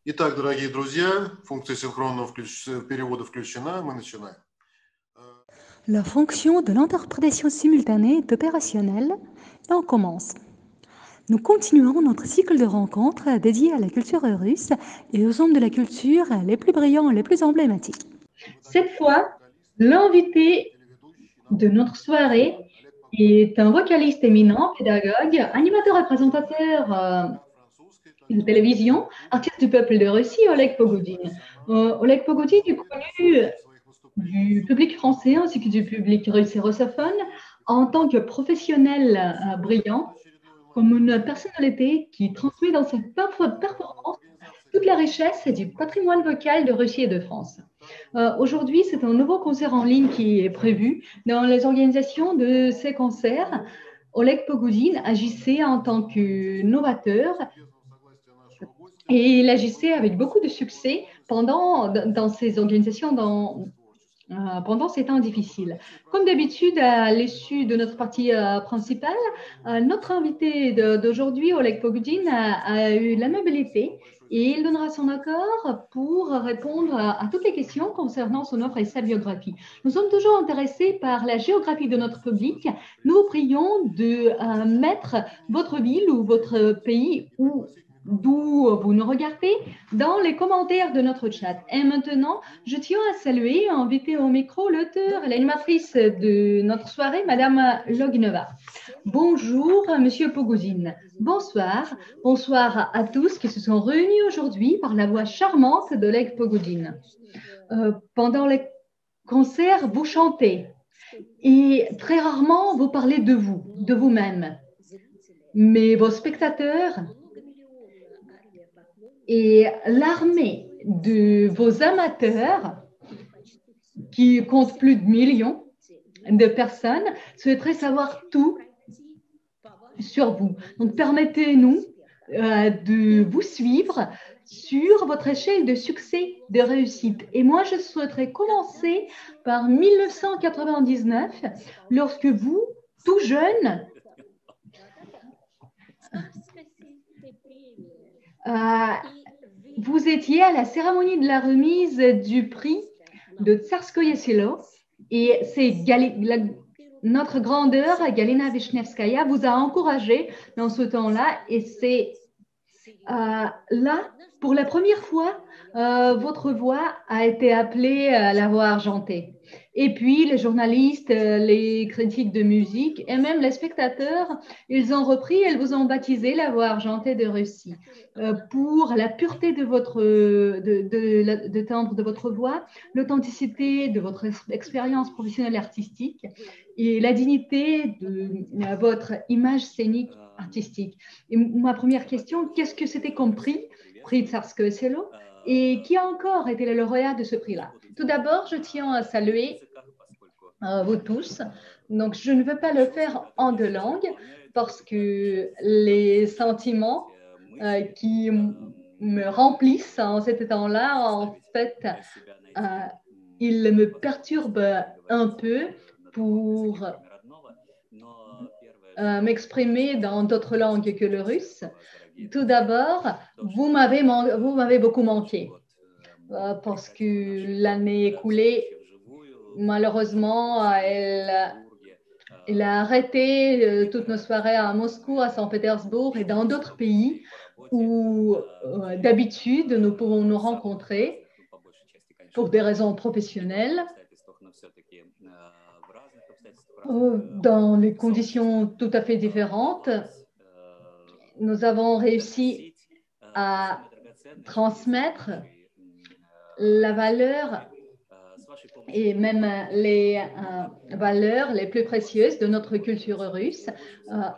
Итак, дорогие друзья, функция синхронного перевода включена. Мы начинаем. La fonction de l'interprétation simultanée est opérationnelle et on commence. Nous continuons notre cycle de rencontres dédié à la culture russe et aux hommes de la culture les plus brillants et les plus emblématiques. Cette fois, l'invité de notre soirée est un vocaliste éminent, pédagogue, animateur et présentateur de télévision, artiste du peuple de Russie, Oleg Pogodine. Oleg Pogodine est connu du public français ainsi que du public russe et russophone en tant que professionnel brillant, comme une personnalité qui transmet dans ses performances toute la richesse du patrimoine vocal de Russie et de France. Aujourd'hui, c'est un nouveau concert en ligne qui est prévu. Dans les organisations de ces concerts, Oleg Pogodine agissait en tant que novateur et il agissait avec beaucoup de succès dans ces organisations pendant ces temps difficiles. Comme d'habitude, à l'issue de notre partie principale, notre invité d'aujourd'hui, Oleg Pogodine, a eu l'amabilité et il donnera son accord pour répondre à toutes les questions concernant son offre et sa biographie. Nous sommes toujours intéressés par la géographie de notre public. Nous vous prions de mettre votre ville ou votre pays d'où vous nous regardez dans les commentaires de notre chat. Et maintenant, je tiens à saluer et à inviter au micro l'auteur et l'animatrice de notre soirée, Madame Loginova. Bonjour, Monsieur Pogodine. Bonsoir. Bonsoir à tous qui se sont réunis aujourd'hui par la voix charmante d'Oleg Pogodine. Pendant les concerts, vous chantez et très rarement vous parlez de vous, de vous-même. Mais vos spectateurs et l'armée de vos amateurs, qui compte plus de millions de personnes, souhaiteraient savoir tout sur vous. Donc, permettez-nous de vous suivre sur votre échelle de succès, de réussite. Et moi, je souhaiterais commencer par 1999, lorsque vous, tout jeune, vous étiez à la cérémonie de la remise du prix de Tsarskoye Selo et c'est notre grandeur, Galina Vishnevskaya, vous a encouragé dans ce temps-là et c'est là, pour la première fois, votre voix a été appelée à la voix argentée. Et puis, les journalistes, les critiques de musique et même les spectateurs, ils ont repris, elles vous ont baptisé la voix argentée de Russie pour la pureté de timbre de votre voix, l'authenticité de votre expérience professionnelle et artistique et la dignité de votre image scénique artistique. Et ma première question, qu'est-ce que c'était comme prix Tsarskoye Selo, et qui a encore été le lauréat de ce prix-là? Tout d'abord, je tiens à saluer vous tous. Donc, je ne veux pas le faire en deux langues parce que les sentiments qui me remplissent en cet temps-là, en fait, ils me perturbent un peu pour m'exprimer dans d'autres langues que le russe. Tout d'abord, vous m'avez beaucoup manqué parce que l'année écoulée, malheureusement, elle a arrêté toutes nos soirées à Moscou, à Saint-Pétersbourg et dans d'autres pays où d'habitude nous pouvons nous rencontrer pour des raisons professionnelles dans des conditions tout à fait différentes. Nous avons réussi à transmettre la valeur et même les valeurs les plus précieuses de notre culture russe.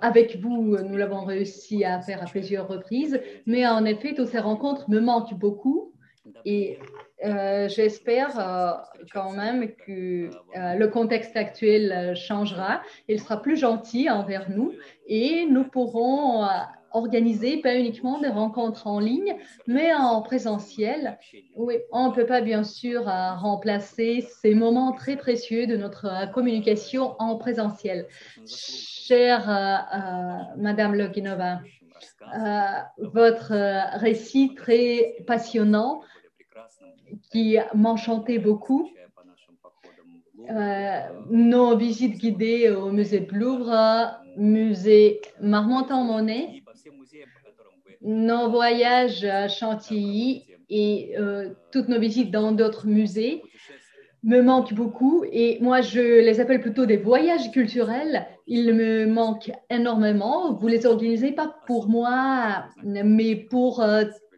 Avec vous, nous l'avons réussi à faire à plusieurs reprises, mais en effet, toutes ces rencontres me manquent beaucoup et j'espère quand même que le contexte actuel changera, il sera plus gentil envers nous et nous pourrons organiser pas uniquement des rencontres en ligne, mais en présentiel. Oui, on ne peut pas bien sûr remplacer ces moments très précieux de notre communication en présentiel. Chère Madame Loginova, votre récit très passionnant qui m'enchantait beaucoup. Nos visites guidées au musée de Louvre, musée Marmottan-Monet, nos voyages à Chantilly et toutes nos visites dans d'autres musées me manquent beaucoup. Et moi, je les appelle plutôt des voyages culturels. Ils me manquent énormément. Vous les organisez pas pour moi, mais pour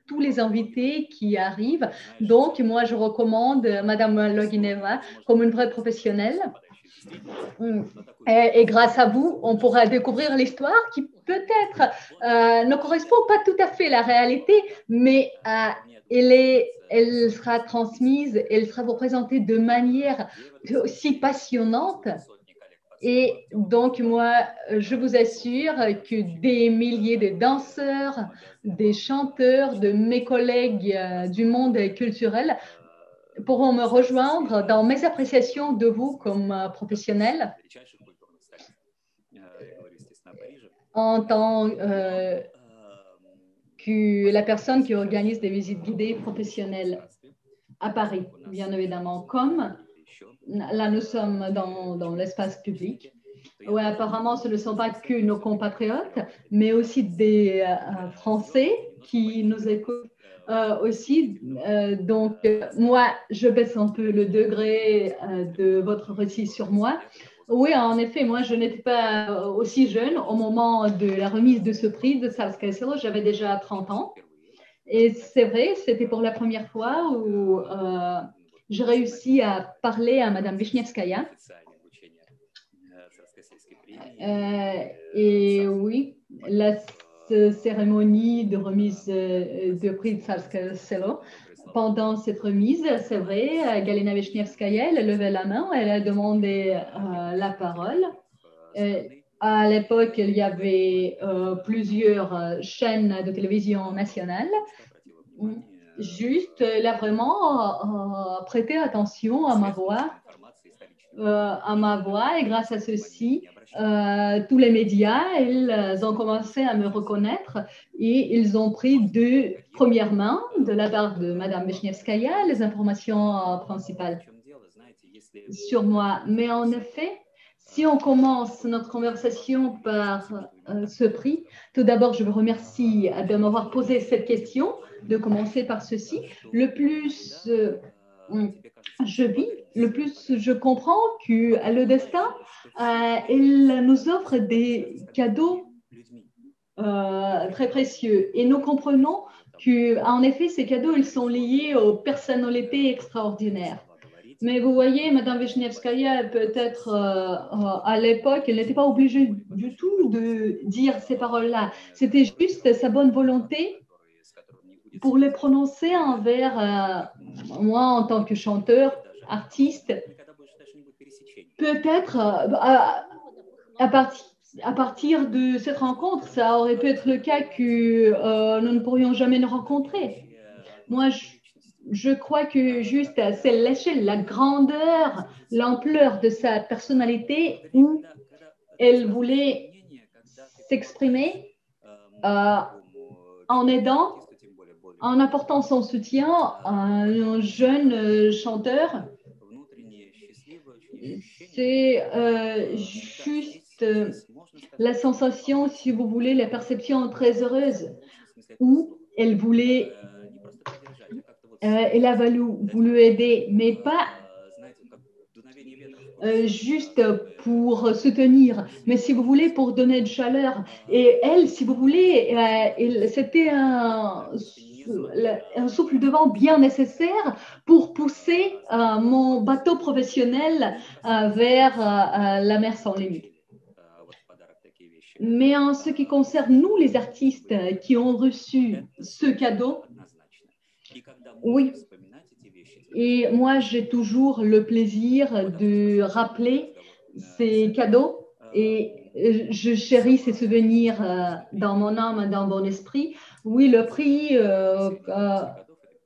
tous les invités qui arrivent. Donc, moi, je recommande Madame Logineva comme une vraie professionnelle. Et grâce à vous, on pourra découvrir l'histoire qui peut-être ne correspond pas tout à fait à la réalité, mais elle sera transmise, elle sera représentée de manière aussi passionnante. Et donc, moi, je vous assure que des milliers de danseurs, des chanteurs, de mes collègues du monde culturel pourront me rejoindre dans mes appréciations de vous comme professionnel en tant que la personne qui organise des visites guidées professionnelles à Paris, bien évidemment, comme là nous sommes dans l'espace public. Oui, apparemment, ce ne sont pas que nos compatriotes, mais aussi des Français qui nous écoutent aussi. Donc, moi, je baisse un peu le degré de votre récit sur moi. Oui, en effet, moi, je n'étais pas aussi jeune au moment de la remise de ce prix de Salzgitter. J'avais déjà 30 ans. Et c'est vrai, c'était pour la première fois où j'ai réussi à parler à Madame Wisniewskaja. Et oui, la cérémonie de remise de prix de Salzgitter. Pendant cette remise, c'est vrai, Galina Wisniewskaja, elle a levé la main, elle a demandé la parole. À l'époque, il y avait plusieurs chaînes de télévision nationales. Juste, elle a vraiment prêté attention à ma voix, et grâce à ceci, tous les médias, ils ont commencé à me reconnaître et ils ont pris de première main, de la part de Madame Wisniewskaja, les informations principales sur moi. Mais en effet, si on commence notre conversation par ce prix, tout d'abord, je vous remercie de m'avoir posé cette question, de commencer par ceci. Le plus je vis, le plus je comprends que le destin, il nous offre des cadeaux très précieux. Et nous comprenons qu'en effet, ces cadeaux, ils sont liés aux personnalités extraordinaires. Mais vous voyez, Madame Wisniewskaja, peut-être à l'époque, elle n'était pas obligée du tout de dire ces paroles-là. C'était juste sa bonne volonté pour les prononcer envers moi en tant que chanteur, artiste. Peut-être à partir de cette rencontre, ça aurait pu être le cas que nous ne pourrions jamais nous rencontrer. Moi, je crois que juste c'est l'échelle, la grandeur, l'ampleur de sa personnalité où elle voulait s'exprimer en aidant, en apportant son soutien à un jeune chanteur. C'est juste la sensation, si vous voulez, la perception très heureuse où elle voulait, elle a voulu aider, mais pas juste pour soutenir, mais si vous voulez, pour donner de chaleur. Et elle, si vous voulez, c'était un souffle de vent bien nécessaire pour pousser mon bateau professionnel vers la mer sans limite. Mais en ce qui concerne nous, les artistes qui ont reçu ce cadeau, oui. Et moi, j'ai toujours le plaisir de rappeler ces cadeaux et je chéris ces souvenirs dans mon âme, dans mon esprit. Oui, le prix,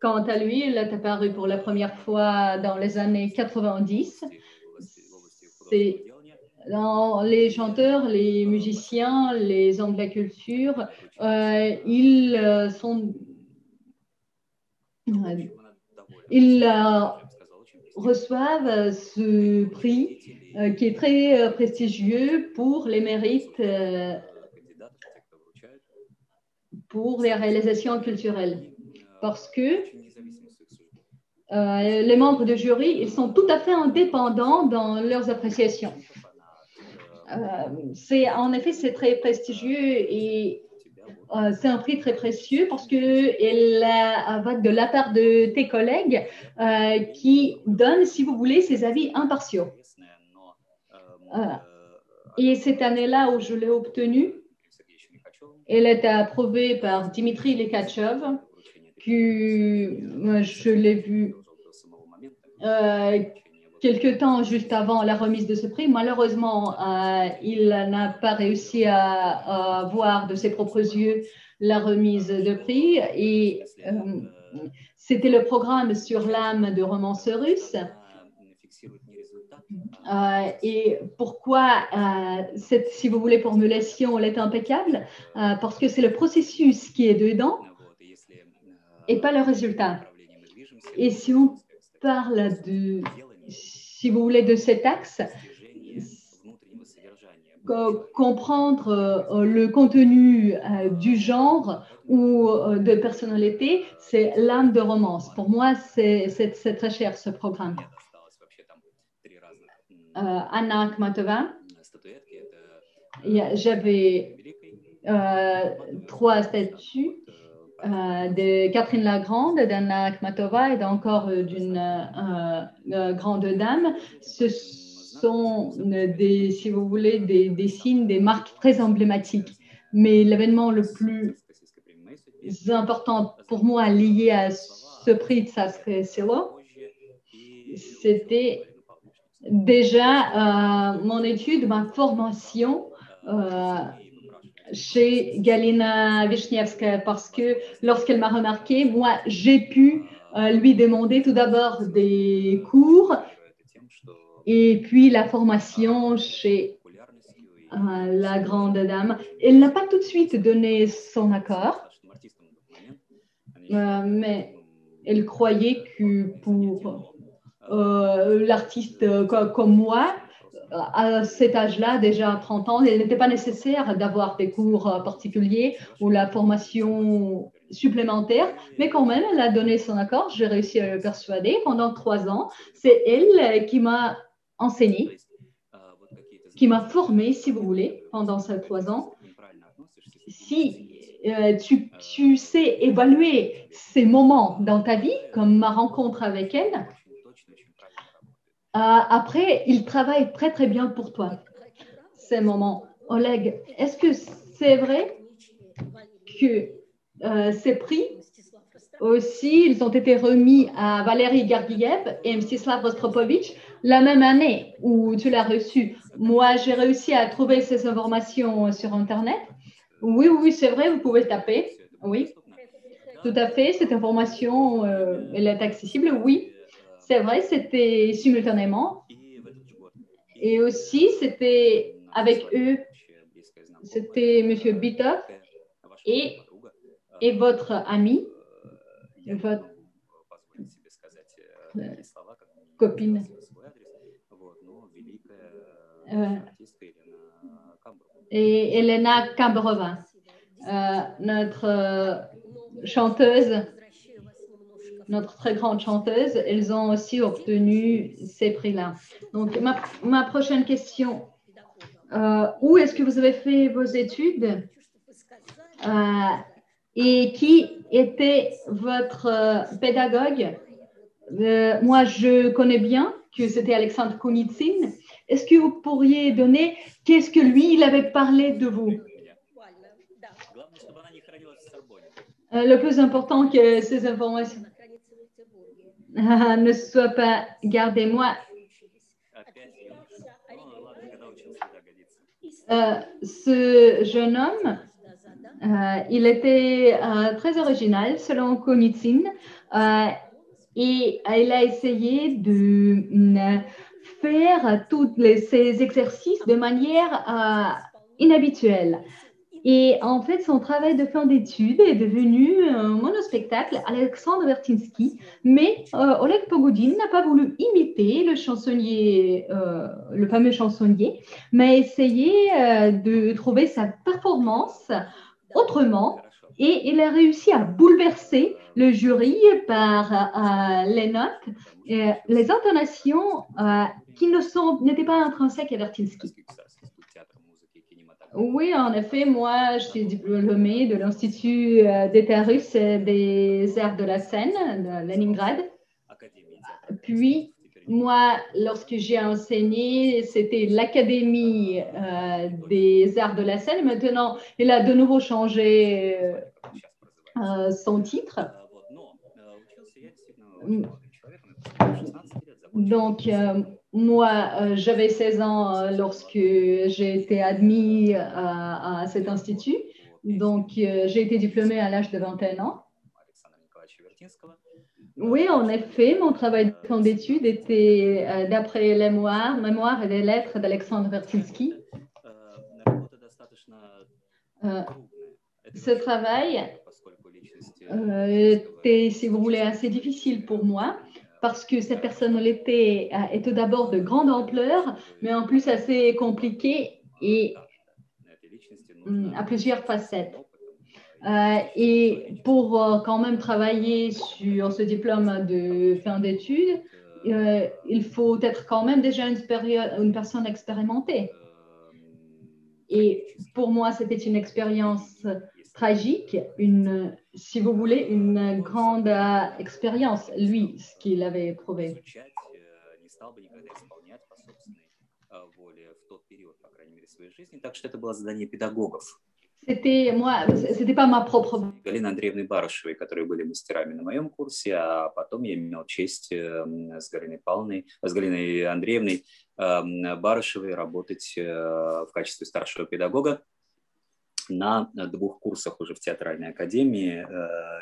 quant à lui, il est apparu pour la première fois dans les années 90. les chanteurs, les musiciens, les hommes de la culture, ils reçoivent ce prix qui est très prestigieux pour les mérites pour les réalisations culturelles. Parce que les membres du jury, ils sont tout à fait indépendants dans leurs appréciations. En effet, c'est très prestigieux et c'est un prix très précieux parce qu'il va de la part de tes collègues qui donnent, si vous voulez, ses avis impartiaux. Et cette année-là où je l'ai obtenu, elle était approuvée par Dimitri Likhatchov, que je l'ai vu quelque temps juste avant la remise de ce prix. Malheureusement, il n'a pas réussi à voir de ses propres yeux la remise de prix. Et c'était le programme sur l'âme de romance russe. Et pourquoi cette, si vous voulez, formulation, elle est impeccable? Parce que c'est le processus qui est dedans et pas le résultat. Et si on parle de, si vous voulez, de cet axe, comprendre le contenu du genre ou de personnalité, c'est l'âme de romance. Pour moi, c'est très cher ce programme. Anna Akhmatova, j'avais 3 statues de Catherine Lagrande, d'Anna Akhmatova et encore d'une grande dame. Ce sont des, si vous voulez, des signes, des marques très emblématiques. Mais l'événement le plus important pour moi lié à ce prix de Saskatchewan, c'était déjà mon étude, ma formation chez Galina Vishnievskaya, parce que lorsqu'elle m'a remarqué, moi, j'ai pu lui demander tout d'abord des cours et puis la formation chez la grande dame. Elle n'a pas tout de suite donné son accord, mais elle croyait que pour l'artiste comme moi, à cet âge-là, déjà à 30 ans, il n'était pas nécessaire d'avoir des cours particuliers ou la formation supplémentaire, mais quand même, elle a donné son accord. J'ai réussi à le persuader pendant 3 ans. C'est elle qui m'a enseigné, qui m'a formé, si vous voulez, pendant ces 3 ans. Si tu sais évaluer ces moments dans ta vie, comme ma rencontre avec elle, après, il travaille très, très bien pour toi, ces moments. Oleg, est-ce que c'est vrai que ces prix aussi, ils ont été remis à Valérie Gergiev et Mstislav Rostropovitch la même année où tu l'as reçu? Moi, j'ai réussi à trouver ces informations sur Internet. Oui, oui, c'est vrai, vous pouvez taper. Oui, tout à fait, cette information, elle est accessible. Oui, c'est vrai, c'était simultanément. Et aussi, c'était avec eux, c'était M. Bitov et votre ami, votre copine. Et Elena Kambrova, notre chanteuse, notre très grande chanteuse, elles ont aussi obtenu ces prix-là. Donc, ma prochaine question, où est-ce que vous avez fait vos études et qui était votre pédagogue? Moi, je connais bien que c'était Alexandre Kounitsyn. Est-ce que vous pourriez donner qu'est-ce que lui, il avait parlé de vous? Le plus important que ces informations ne soient pas gardées. Moi, ce jeune homme, il était très original selon Kounitsyn et il a essayé de faire ces exercices de manière inhabituelle. Et en fait, son travail de fin d'études est devenu un monospectacle, Alexandre Vertinsky, mais Oleg Pogoudine n'a pas voulu imiter le chansonnier, le fameux chansonnier, mais a essayé de trouver sa performance autrement. Et il a réussi à bouleverser le jury par les notes, les intonations qui n'étaient pas intrinsèques à Vertinsky. Oui, en effet, moi, je suis diplômée de l'Institut d'État russe des arts de la scène de Leningrad. Puis, moi, lorsque j'ai enseigné, c'était l'Académie des arts de la scène. Maintenant, il a de nouveau changé son titre. Donc, moi, j'avais 16 ans lorsque j'ai été admis à cet institut. Donc, j'ai été diplômée à l'âge de 21 ans. Oui, en effet, mon travail de fin d'études était d'après les mémoires et les lettres d'Alexandre Vertinsky. Ce travail était, si vous voulez, assez difficile pour moi parce que cette personnalité est tout d'abord de grande ampleur, mais en plus assez compliquée et à plusieurs facettes. Et pour quand même travailler sur ce diplôme de fin d'études, il faut être quand même déjà une personne expérimentée. Et pour moi, c'était une expérience tragique, si vous voulez, une grande expérience, lui, ce qu'il avait éprouvé. C'était pas ma propre. Галины Андреевны Барышевой, которые были мастерами на моем курсе, а потом я имел честь с Галиной Андреевной Барышевой работать в качестве старшего педагога на 2 курсах уже в театральной академии,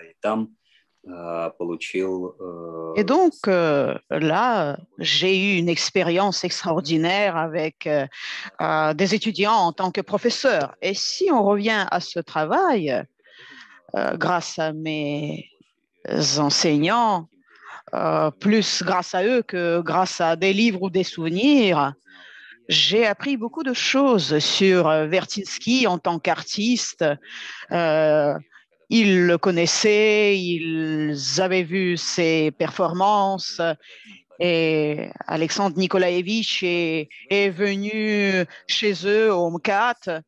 и там получил... Et donc, là, j'ai eu une expérience extraordinaire avec des étudiants en tant que professeur. Et si on revient à ce travail, grâce à mes enseignants, plus grâce à eux que grâce à des livres ou des souvenirs, j'ai appris beaucoup de choses sur Vertinsky en tant qu'artiste. Ils le connaissaient, ils avaient vu ses performances et Alexandre Nikolaevitch est venu chez eux au MCAT.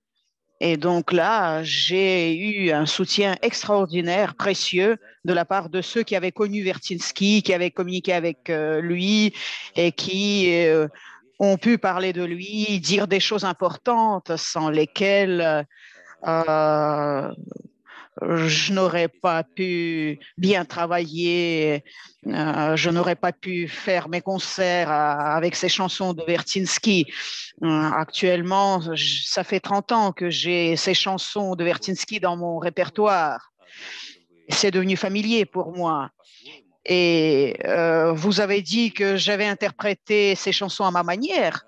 Et donc là, j'ai eu un soutien extraordinaire, précieux, de la part de ceux qui avaient connu Vertinsky, qui avaient communiqué avec lui et qui ont pu parler de lui, dire des choses importantes sans lesquelles je n'aurais pas pu bien travailler, je n'aurais pas pu faire mes concerts avec ces chansons de Vertinsky. Actuellement, ça fait 30 ans que j'ai ces chansons de Vertinsky dans mon répertoire. C'est devenu familier pour moi. Et vous avez dit que j'avais interprété ces chansons à ma manière.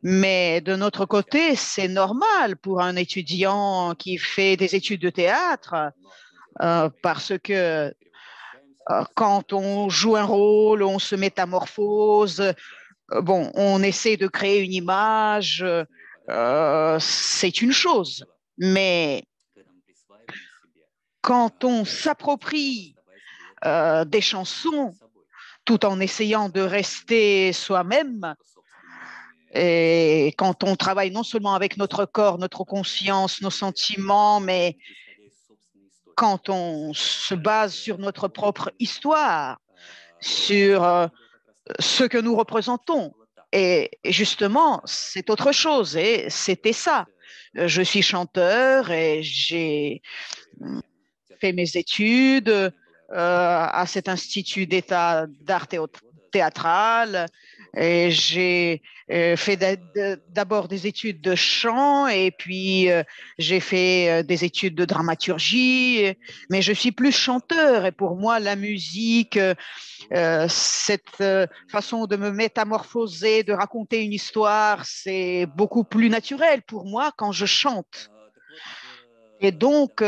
Mais de notre côté, c'est normal pour un étudiant qui fait des études de théâtre parce que quand on joue un rôle, on se métamorphose, bon, on essaie de créer une image, c'est une chose. Mais quand on s'approprie des chansons tout en essayant de rester soi-même, et quand on travaille non seulement avec notre corps, notre conscience, nos sentiments, mais quand on se base sur notre propre histoire, sur ce que nous représentons. Et justement, c'est autre chose, et c'était ça. Je suis chanteur et j'ai fait mes études à cet institut d'État d'art théâtral. Et j'ai fait d'abord des études de chant et puis j'ai fait des études de dramaturgie, mais je suis plus chanteur et pour moi la musique, cette façon de me métamorphoser, de raconter une histoire, c'est beaucoup plus naturel pour moi quand je chante. Et donc,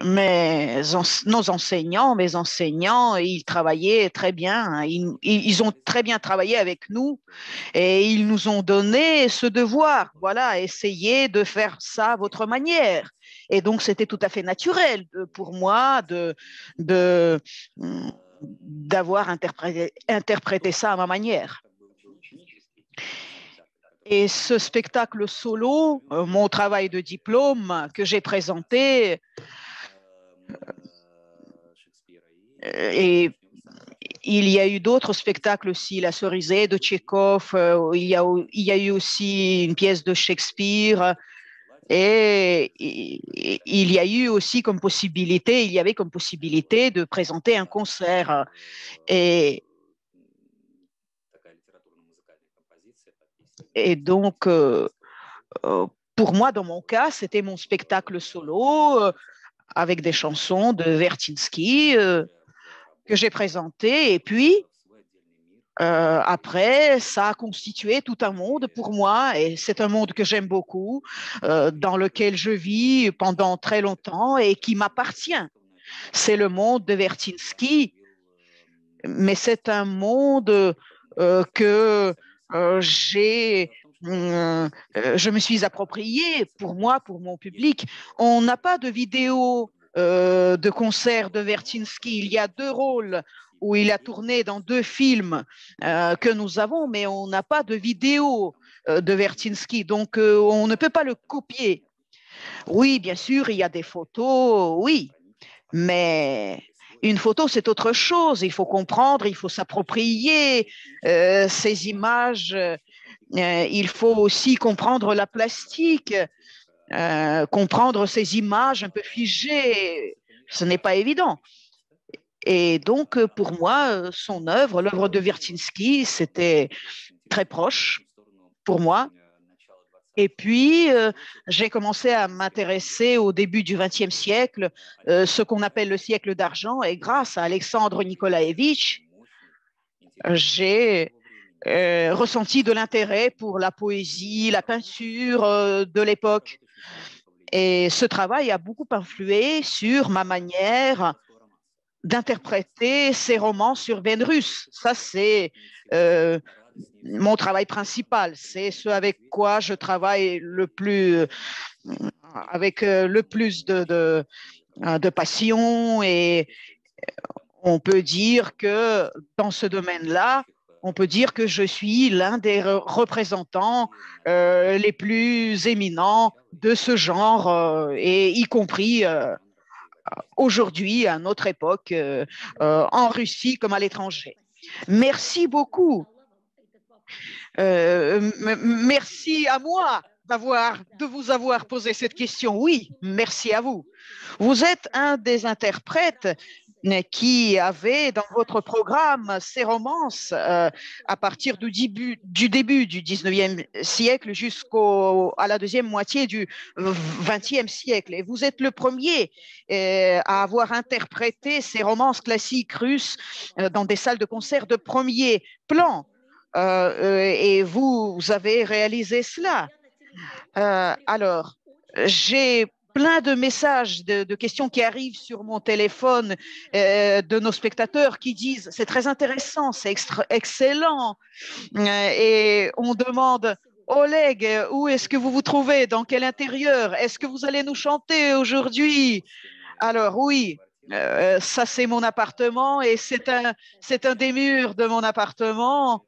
nos enseignants, mes enseignants, ils travaillaient très bien. Ils ont très bien travaillé avec nous et ils nous ont donné ce devoir. Voilà, essayez de faire ça à votre manière. Et donc, c'était tout à fait naturel pour moi d'avoir interprété ça à ma manière. Et ce spectacle solo, mon travail de diplôme que j'ai présenté, et il y a eu d'autres spectacles aussi, La Cerisée de Tchekhov, il y a eu aussi une pièce de Shakespeare, et il y a eu aussi comme possibilité, il y avait comme possibilité de présenter un concert. Et donc, pour moi, dans mon cas, c'était mon spectacle solo avec des chansons de Vertinsky que j'ai présentées. Et puis, après, ça a constitué tout un monde pour moi et c'est un monde que j'aime beaucoup, dans lequel je vis pendant très longtemps et qui m'appartient. C'est le monde de Vertinsky, mais c'est un monde que je me suis approprié pour moi, pour mon public. On n'a pas de vidéo de concert de Vertinsky. Il y a 2 rôles où il a tourné dans 2 films que nous avons, mais on n'a pas de vidéo de Vertinsky, donc on ne peut pas le copier. Oui, bien sûr, il y a des photos, oui, mais une photo, c'est autre chose. Il faut comprendre, il faut s'approprier ces images. Il faut aussi comprendre la plastique, comprendre ces images un peu figées. Ce n'est pas évident. Et donc, pour moi, son œuvre, l'œuvre de Vertinsky, c'était très proche pour moi. Et puis, j'ai commencé à m'intéresser au début du XXe siècle, ce qu'on appelle le siècle d'argent, et grâce à Alexandre Nikolaevitch, j'ai ressenti de l'intérêt pour la poésie, la peinture de l'époque. Et ce travail a beaucoup influé sur ma manière d'interpréter ces romans sur veine russe. Ça, c'est mon travail principal. C'est ce avec quoi je travaille avec le plus de passion. Et on peut dire que dans ce domaine-là, on peut dire que je suis l'un des représentants les plus éminents de ce genre, et y compris aujourd'hui, à notre époque, en Russie comme à l'étranger. Merci beaucoup. Merci à moi de vous avoir posé cette question. Oui, merci à vous. Vous êtes un des interprètes qui avait dans votre programme ces romances à partir du début du 19e siècle jusqu'à la deuxième moitié du 20e siècle. Et vous êtes le premier à avoir interprété ces romances classiques russes dans des salles de concert de premier plan. Et vous avez réalisé cela. Alors, j'ai plein de messages, de questions qui arrivent sur mon téléphone de nos spectateurs qui disent c'est très intéressant, c'est excellent. Et on demande Oleg, où est-ce que vous vous trouvez? Dans quel intérieur? Est-ce que vous allez nous chanter aujourd'hui? Alors oui, ça c'est mon appartement et c'est un des murs de mon appartement.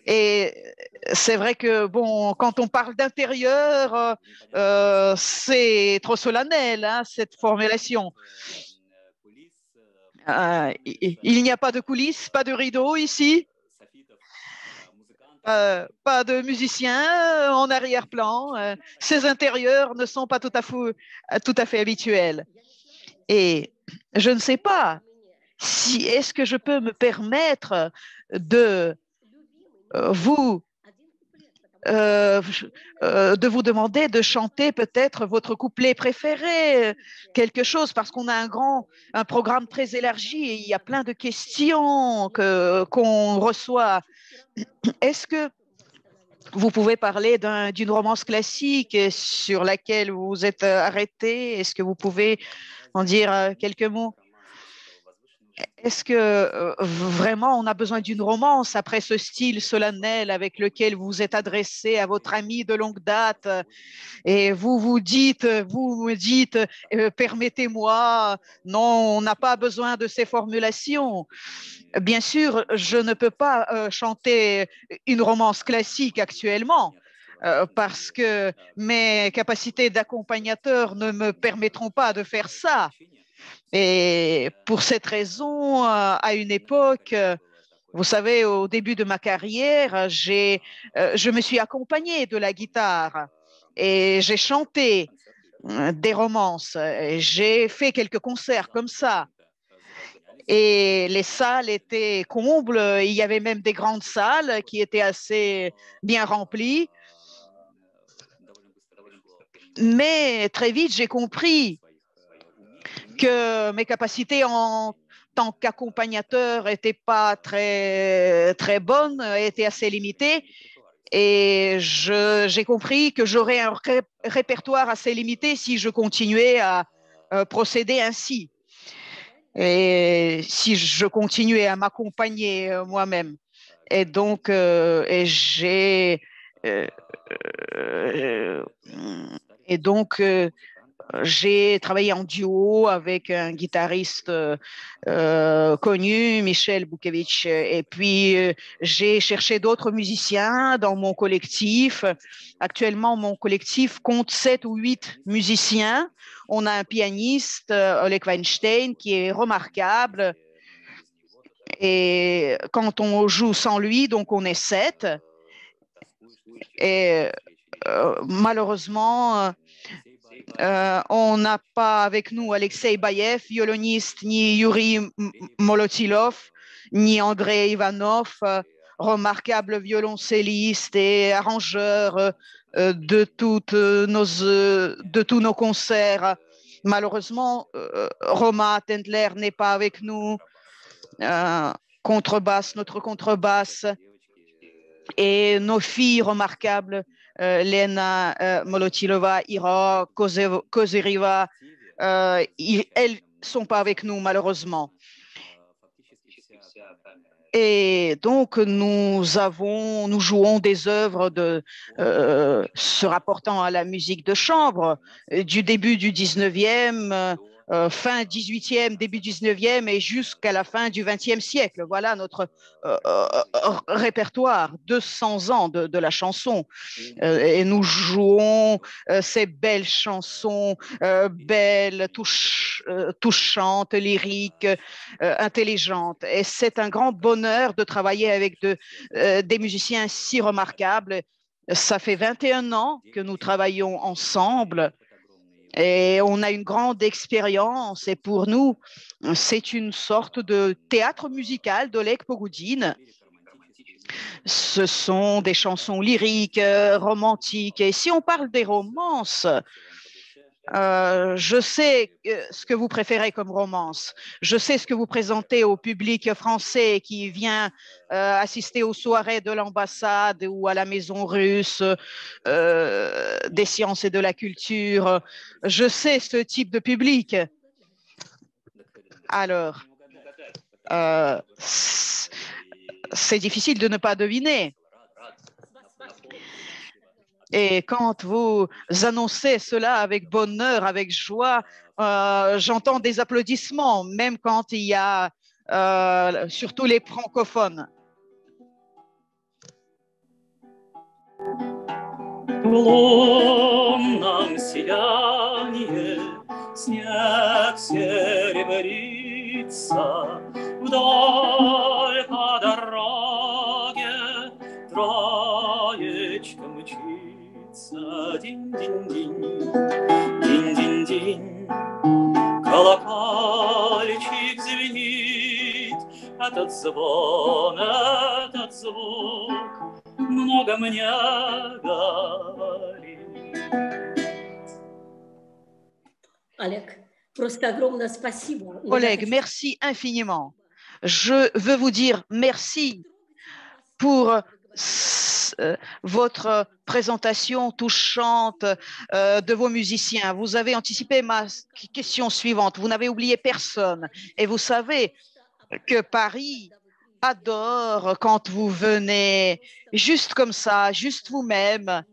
Et c'est vrai que bon, quand on parle d'intérieur, c'est trop solennel, hein, cette formulation. Il n'y a pas de coulisses, pas de rideaux ici, pas de musiciens en arrière-plan. Ces intérieurs ne sont pas tout à fait habituels. Et je ne sais pas, Est-ce que je peux me permettre de vous de vous demander de chanter peut-être votre couplet préféré, quelque chose, parce qu'on a un programme très élargi et il y a plein de questions qu'on reçoit. Est-ce que vous pouvez parler d'une romance classique sur laquelle vous vous êtes arrêté? Est-ce que vous pouvez en dire quelques mots? Est-ce que vraiment on a besoin d'une romance après ce style solennel avec lequel vous vous êtes adressé à votre ami de longue date et vous me dites, permettez-moi, non, on n'a pas besoin de ces formulations. Bien sûr, je ne peux pas chanter une romance classique actuellement. Parce que mes capacités d'accompagnateur ne me permettront pas de faire ça. Et pour cette raison, à une époque, vous savez, au début de ma carrière, je me suis accompagnée de la guitare et j'ai chanté des romances. J'ai fait quelques concerts comme ça. Et les salles étaient combles. Il y avait même des grandes salles qui étaient assez bien remplies. Mais très vite, j'ai compris que mes capacités en tant qu'accompagnateur n'étaient pas très bonnes, étaient assez limitées. Et j'ai compris que j'aurais un répertoire assez limité si je continuais à procéder ainsi. Et si je continuais à m'accompagner moi-même. Et donc, j'ai travaillé en duo avec un guitariste connu, Michel Boukevitch. Et puis, j'ai cherché d'autres musiciens dans mon collectif. Actuellement, mon collectif compte 7 ou 8 musiciens. On a un pianiste, Oleg Weinstein, qui est remarquable. Et quand on joue sans lui, donc on est 7. Et malheureusement, on n'a pas avec nous Alexei Bayev, violoniste, ni Yuri Molotilov, ni Andrei Ivanov, remarquable violoncelliste et arrangeur de tous nos concerts. Malheureusement, Roma Tendler n'est pas avec nous. Notre contrebasse et nos filles remarquables, Lena Molotilova, Ira Kozeriva, elles ne sont pas avec nous malheureusement. Et donc, nous jouons des œuvres se rapportant à la musique de chambre du début du 19e, fin 18e, début 19e et jusqu'à la fin du 20e siècle. Voilà notre répertoire, 200 ans de la chanson. Et nous jouons ces belles chansons, belles, touchantes, lyriques, intelligentes. Et c'est un grand bonheur de travailler avec des musiciens si remarquables. Ça fait 21 ans que nous travaillons ensemble. Et on a une grande expérience et pour nous, c'est une sorte de théâtre musical d'Oleg Pogoudine. Ce sont des chansons lyriques, romantiques. Et si on parle des romances, je sais ce que vous préférez comme romance. Je sais ce que vous présentez au public français qui vient assister aux soirées de l'ambassade ou à la maison russe des sciences et de la culture. Je sais ce type de public. Alors, c'est difficile de ne pas deviner. Et quand vous annoncez cela avec bonheur, avec joie, j'entends des applaudissements, même quand il y a surtout les francophones. В лунном сиянии снег серебрится, вдаль по дороге троечка мчится. Динь-динь-динь, динь-динь-динь, колокольчик звенит. этот звон, этот звук много мне говорит. Олег, просто огромное спасибо. Oleg, merci infiniment. Je veux vous dire merci pour votre présentation touchante de vos musiciens. Vous avez anticipé ma question suivante. Vous n'avez oublié personne. Et vous savez que Paris adore quand vous venez juste comme ça, juste vous-même,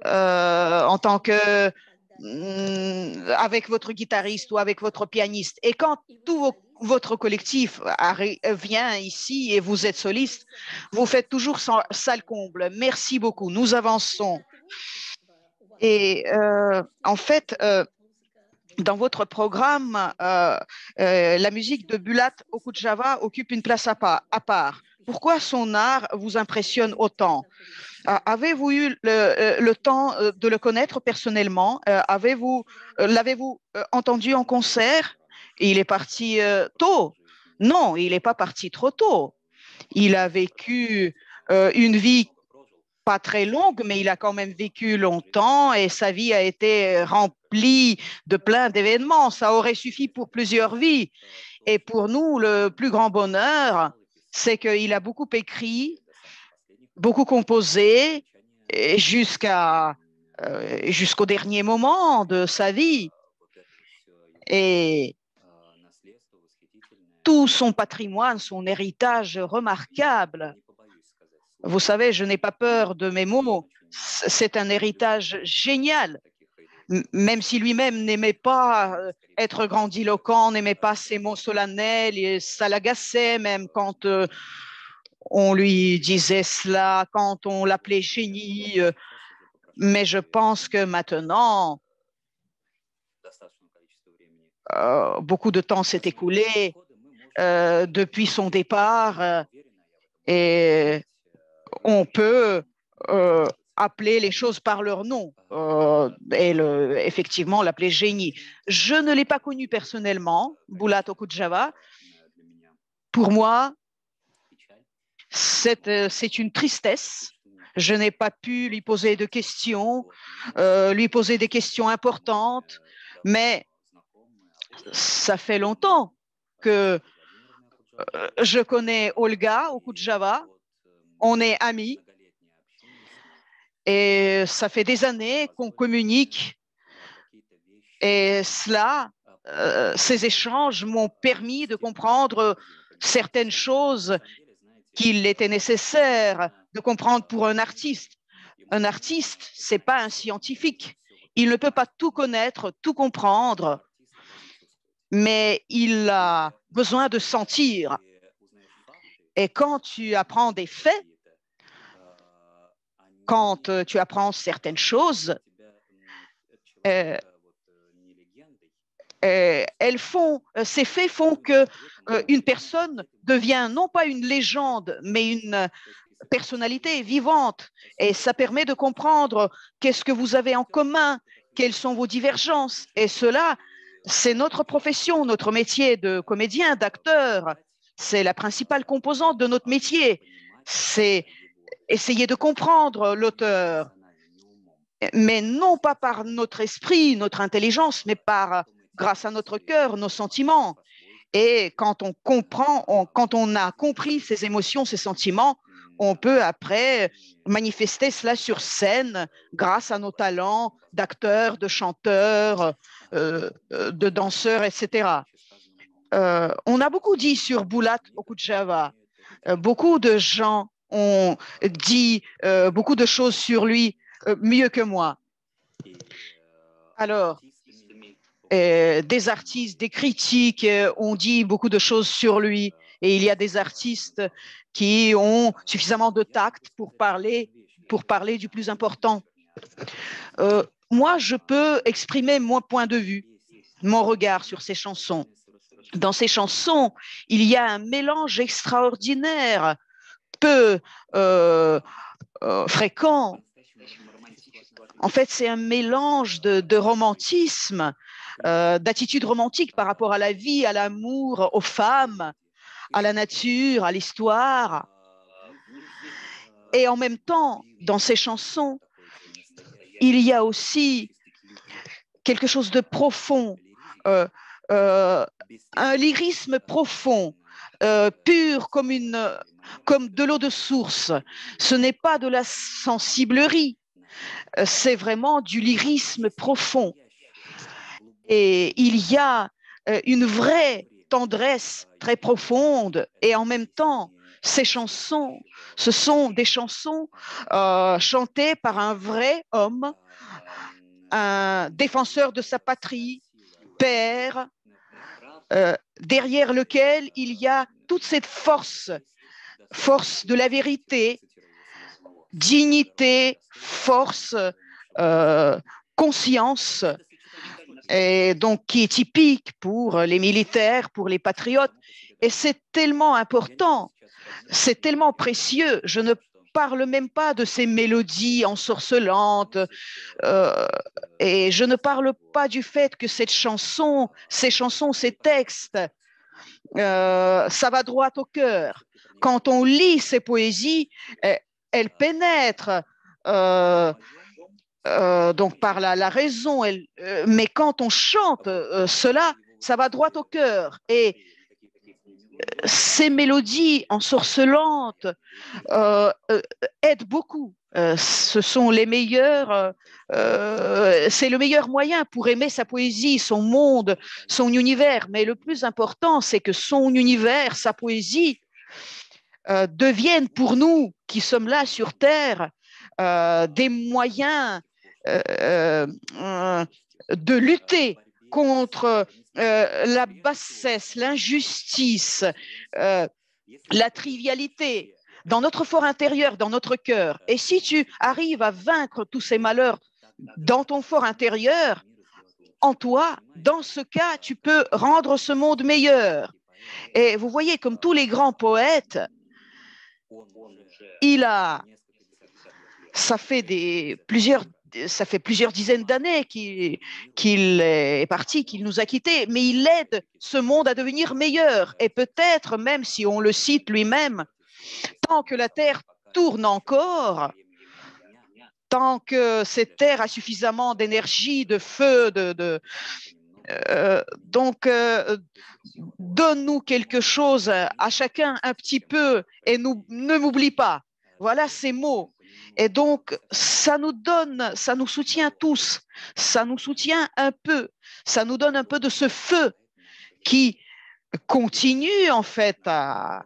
en tant que avec votre guitariste ou avec votre pianiste. Et quand votre collectif vient ici et vous êtes soliste, vous faites toujours salle comble. Merci beaucoup. Nous avançons. Et en fait, dans votre programme, la musique de Bulat Okudjava occupe une place à part. Pourquoi son art vous impressionne autant? Avez-vous eu le temps de le connaître personnellement? L'avez-vous entendu en concert? Il est parti tôt. Non, il n'est pas parti trop tôt. Il a vécu une vie pas très longue, mais il a quand même vécu longtemps et sa vie a été remplie de plein d'événements. Ça aurait suffi pour plusieurs vies. Et pour nous, le plus grand bonheur, c'est qu'il a beaucoup écrit, beaucoup composé jusqu'au dernier moment de sa vie. Et tout son patrimoine, son héritage remarquable. Vous savez, je n'ai pas peur de mes mots. C'est un héritage génial. Même si lui-même n'aimait pas être grandiloquent, n'aimait pas ces mots solennels, et ça l'agaçait même quand on lui disait cela, quand on l'appelait génie. Mais je pense que maintenant, beaucoup de temps s'est écoulé depuis son départ et on peut appeler les choses par leur nom et effectivement l'appeler génie. Je ne l'ai pas connu personnellement, Bulat Okudjava. Pour moi, c'est une tristesse. Je n'ai pas pu lui poser de questions, lui poser des questions importantes, mais ça fait longtemps que je connais Olga Okudjava, on est amis et ça fait des années qu'on communique et ces échanges m'ont permis de comprendre certaines choses qu'il était nécessaire de comprendre pour un artiste. Un artiste, ce n'est pas un scientifique. Il ne peut pas tout connaître, tout comprendre, mais il a besoin de sentir. Et quand tu apprends des faits, quand tu apprends certaines choses, ces faits font que une personne devient non pas une légende, mais une personnalité vivante. Et ça permet de comprendre qu'est-ce que vous avez en commun, quelles sont vos divergences. Et cela, c'est notre profession, notre métier de comédien, d'acteur. C'est la principale composante de notre métier. C'est essayer de comprendre l'auteur, mais non pas par notre esprit, notre intelligence, mais grâce à notre cœur, nos sentiments. Et quand on comprend, quand on a compris ces émotions, ces sentiments, on peut après manifester cela sur scène grâce à nos talents d'acteurs, de chanteurs, de danseurs, etc. On a beaucoup dit sur Bulat Okudjava. Beaucoup de gens ont dit beaucoup de choses sur lui mieux que moi. Alors, des artistes, des critiques ont dit beaucoup de choses sur lui et il y a des artistes qui ont suffisamment de tact pour parler du plus important. Moi, je peux exprimer mon point de vue, mon regard sur ces chansons. Dans ces chansons, il y a un mélange extraordinaire, peu fréquent. En fait, c'est un mélange de romantisme, d'attitude romantique par rapport à la vie, à l'amour, aux femmes, à la nature, à l'histoire. Et en même temps, dans ces chansons, il y a aussi quelque chose de profond, un lyrisme profond, pur comme de l'eau de source. Ce n'est pas de la sensiblerie, c'est vraiment du lyrisme profond. Et il y a une vraie tendresse très profonde, et en même temps, ces chansons, ce sont des chansons chantées par un vrai homme, un défenseur de sa patrie, père, derrière lequel il y a toute cette force de la vérité, dignité, force, conscience, et donc qui est typique pour les militaires, pour les patriotes. Et c'est tellement important, c'est tellement précieux. Je ne parle même pas de ces mélodies ensorcelantes, et je ne parle pas du fait que ces chansons, ces textes, ça va droit au cœur. Quand on lit ces poésies, elles pénètrent donc par la raison, mais quand on chante cela, ça va droit au cœur. Et ces mélodies ensorcelantes aident beaucoup. Ce sont les meilleurs, c'est le meilleur moyen pour aimer sa poésie, son monde, son univers. Mais le plus important, c'est que son univers, sa poésie, deviennent pour nous qui sommes là sur Terre des moyens de lutter contre la bassesse, l'injustice, la trivialité dans notre fort intérieur, dans notre cœur. Et si tu arrives à vaincre tous ces malheurs dans ton fort intérieur, en toi, dans ce cas, tu peux rendre ce monde meilleur. Et vous voyez, comme tous les grands poètes, ça fait plusieurs dizaines d'années qu'il est parti, qu'il nous a quittés, mais il aide ce monde à devenir meilleur. Et peut-être, même si on le cite lui-même, tant que la Terre tourne encore, tant que cette Terre a suffisamment d'énergie, de feu, donc donne-nous quelque chose à chacun un petit peu et ne m'oublie pas. Voilà ces mots. Et donc, ça nous soutient tous, ça nous soutient un peu, ça nous donne un peu de ce feu qui continue en fait à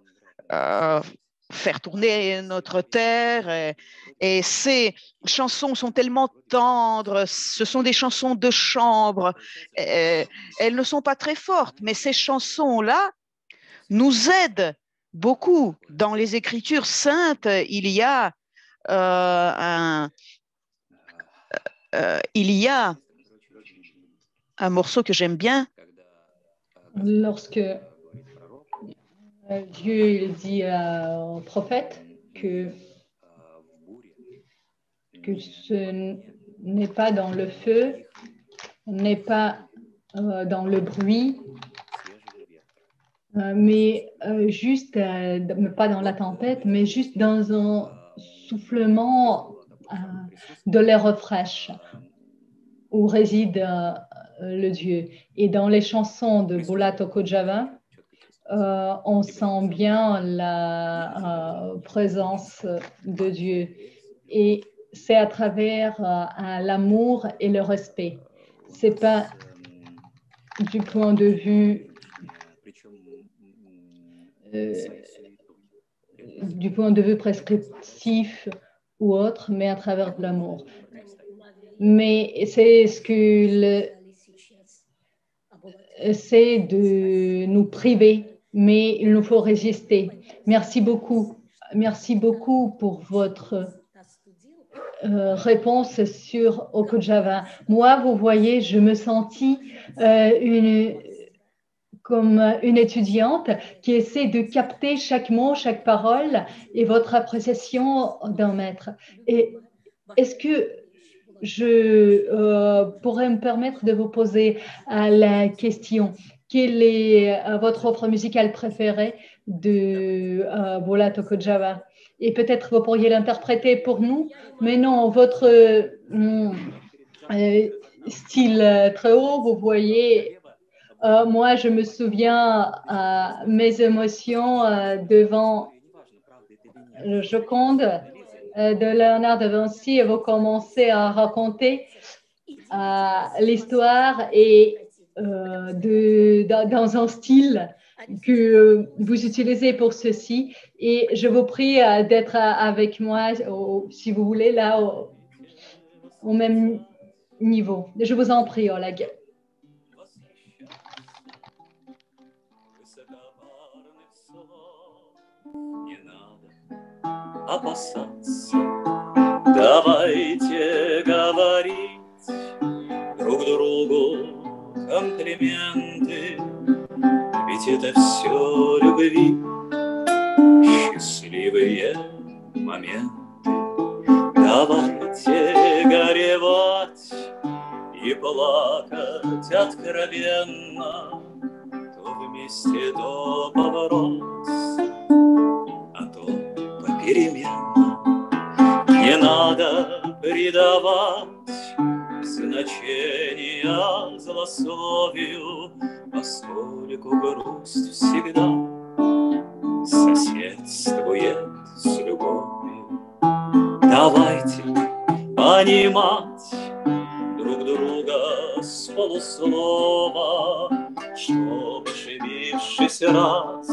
faire tourner notre terre. Et ces chansons sont tellement tendres, ce sont des chansons de chambre, elles ne sont pas très fortes, mais ces chansons-là nous aident beaucoup. Dans les Écritures saintes, il y a un morceau que j'aime bien. Lorsque Dieu il dit au prophète que ce n'est pas dans le feu, n'est pas dans le bruit, mais juste, pas dans la tempête, mais juste dans un soufflement de l'air fraîche où réside le Dieu. Et dans les chansons de Bulat Okudjava, on sent bien la présence de Dieu. Et c'est à travers l'amour et le respect. C'est pas du point de vue prescriptif ou autre, mais à travers de l'amour. Mais c'est ce que c'est de nous priver, mais il nous faut résister. Merci beaucoup. Merci beaucoup pour votre réponse sur Okudjava. Moi, vous voyez, je me sentis comme une étudiante qui essaie de capter chaque mot, chaque parole et votre appréciation d'un maître. Et est-ce que je pourrais me permettre de vous poser la question? quelle est votre offre musicale préférée de Bola Tokojava? Et peut-être vous pourriez l'interpréter pour nous, mais non, votre style très haut, vous voyez. Moi, je me souviens mes émotions devant le Joconde de Léonard de Vinci, et vous commencez à raconter l'histoire et dans un style que vous utilisez pour ceci. Et je vous prie d'être avec moi, si vous voulez, là, au même niveau. Je vous en prie, Oleg. Опасаться, давайте говорить друг другу комплименты, ведь это все любви, счастливые моменты. Давайте горевать и плакать откровенно, то вместе, то поворот, а то попеременно. Не надо придавать значения злословию, поскольку грусть всегда соседствует с любовью. Давайте понимать друг друга с полуслова, чтоб, ошибившись раз,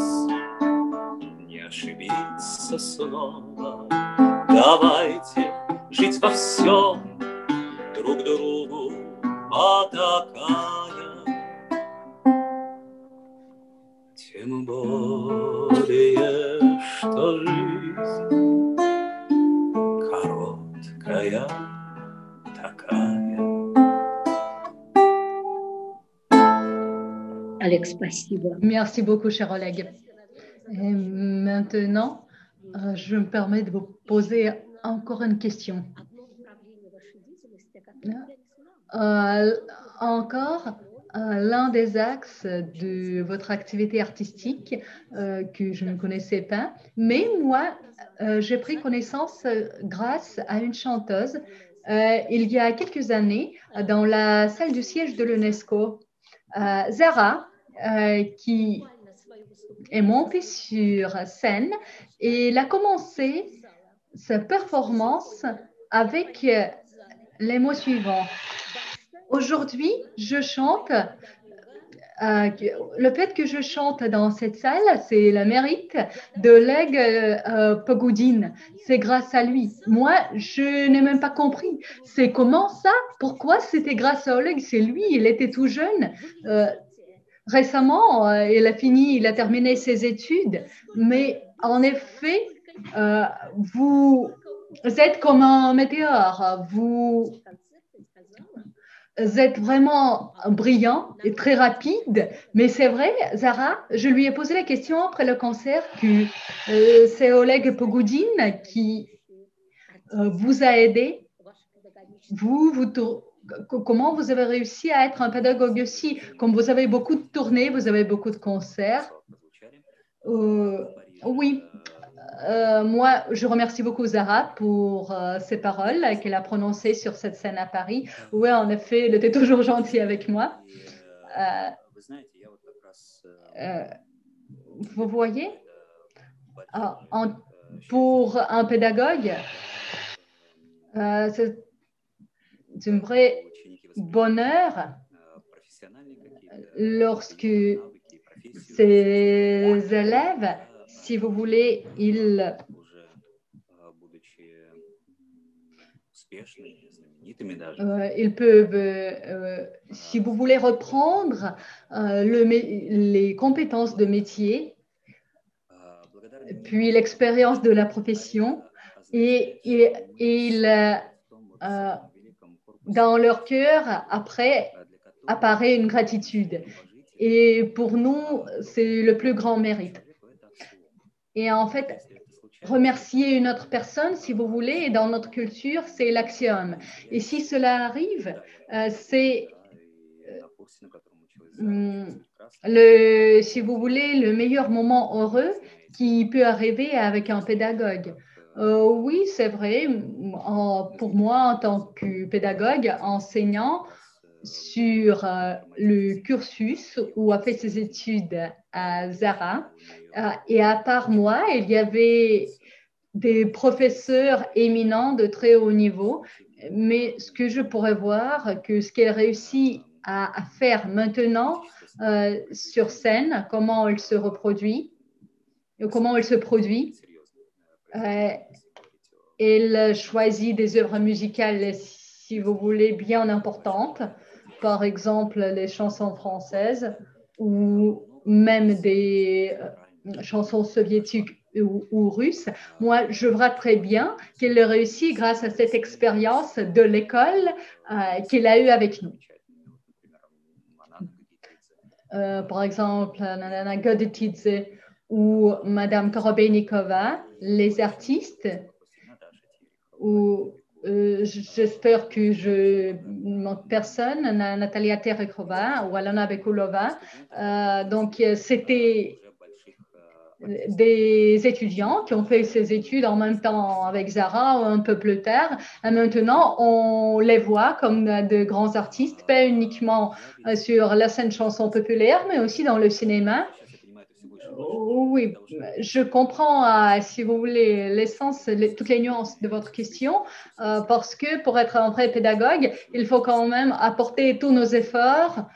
не ошибиться снова. Давайте жить во всем друг другу потакая, тем более, что жизнь короткая такая. Alex, спасибо. Merci beaucoup, cher Oleg. Et maintenant, je me permets de vous poser encore une question. Encore l'un des axes de votre activité artistique que je ne connaissais pas, mais moi, j'ai pris connaissance grâce à une chanteuse il y a quelques années dans la salle du siège de l'UNESCO, Zara, qui est montée sur scène et elle a commencé sa performance avec les mots suivants. Aujourd'hui, je chante. Le fait que je chante dans cette salle, c'est le mérite d'Oleg Pogoudine. C'est grâce à lui. Moi, je n'ai même pas compris. C'est comment ça? Pourquoi c'était grâce à Oleg? C'est lui, il était tout jeune. Récemment, il a terminé ses études. Mais en effet, vous êtes comme un météore. Vous êtes vraiment brillant et très rapide. Mais c'est vrai, Zara, je lui ai posé la question après le concert que c'est Oleg Pogoudine qui vous a aidé. Comment vous avez réussi à être un pédagogue aussi? Comme vous avez beaucoup de tournées, vous avez beaucoup de concerts. Oui. Moi, je remercie beaucoup Zara pour ces paroles qu'elle a prononcées sur cette scène à Paris. Oui, en effet, elle était toujours gentille avec moi. Vous voyez, pour un pédagogue, c'est un vrai bonheur lorsque ses élèves, si vous voulez, ils peuvent, si vous voulez, reprendre les compétences de métier, puis l'expérience de la profession, et dans leur cœur, après, apparaît une gratitude. Et pour nous, c'est le plus grand mérite. Et en fait, remercier une autre personne, si vous voulez, et dans notre culture, c'est l'axiome. Et si cela arrive, c'est si vous voulez, le meilleur moment heureux qui peut arriver avec un pédagogue. Oui, c'est vrai. Pour moi, en tant que pédagogue, enseignant sur le cursus où a fait ses études à Zara, et à part moi, il y avait des professeurs éminents de très haut niveau, mais ce que je pourrais voir, que ce qu'elle réussit à faire maintenant sur scène, comment elle se reproduit, comment elle se produit. Elle choisit des œuvres musicales, si vous voulez, bien importantes, par exemple les chansons françaises ou même des chansons soviétiques ou russes. Moi, je vois très bien qu'elle a réussi grâce à cette expérience de l'école qu'elle a eue avec nous. Par exemple, Nana Godetidze ou Madame Korobeinikova, les artistes, ou j'espère que je manque personne, Natalia Terekova ou Alana Bekulova. Donc, c'était des étudiants qui ont fait ces études en même temps avec Zara ou un peu plus tard. Et maintenant, on les voit comme de grands artistes, pas uniquement sur la scène chanson populaire, mais aussi dans le cinéma. Oui, je comprends, si vous voulez, l'essence, toutes les nuances de votre question, parce que pour être un vrai pédagogue, il faut quand même apporter tous nos efforts,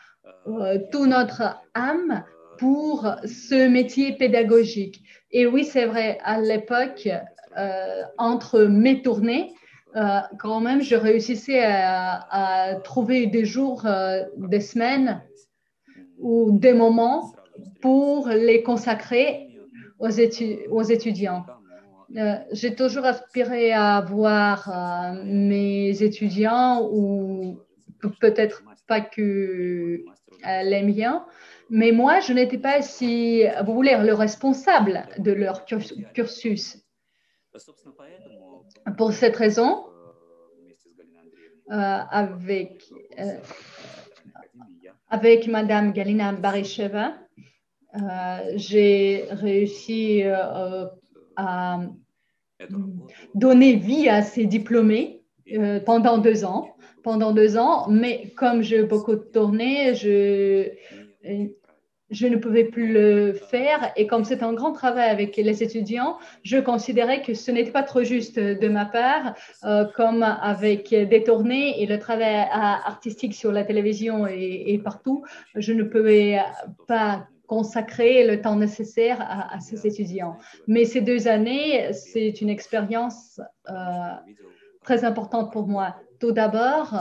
toute notre âme pour ce métier pédagogique. Et oui, c'est vrai, à l'époque, entre mes tournées, quand même, je réussissais à trouver des jours, des semaines ou des moments pour les consacrer aux étudiants. J'ai toujours aspiré à voir mes étudiants, ou peut-être pas que les miens, mais moi, je n'étais pas, si vous voulez, le responsable de leur cursus. Pour cette raison, avec Madame Galina Barisheva, j'ai réussi à donner vie à ces diplômés pendant 2 ans. Mais comme j'ai beaucoup tourné, je ne pouvais plus le faire. Et comme c'est un grand travail avec les étudiants, je considérais que ce n'était pas trop juste de ma part, comme avec des tournées et le travail artistique sur la télévision et partout, je ne pouvais pas consacrer le temps nécessaire à ces étudiants. Mais ces 2 années, c'est une expérience très importante pour moi. Tout d'abord,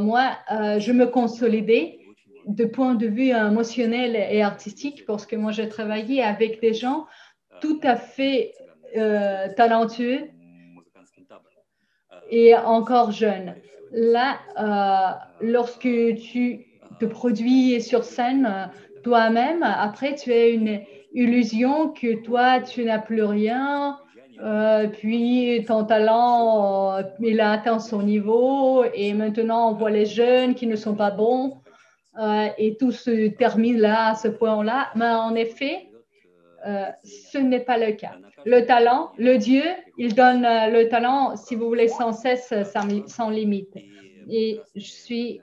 moi, je me consolidais de point de vue émotionnel et artistique, parce que moi, j'ai travaillé avec des gens tout à fait talentueux et encore jeunes. Là, lorsque tu te produis sur scène toi-même, après, tu as une illusion que toi, tu n'as plus rien, puis ton talent, il a atteint son niveau, et maintenant, on voit les jeunes qui ne sont pas bons. Et tout se termine là, à ce point-là. Mais en effet, ce n'est pas le cas. Le talent, le Dieu, il donne le talent, si vous voulez, sans cesse, sans limite. Et je suis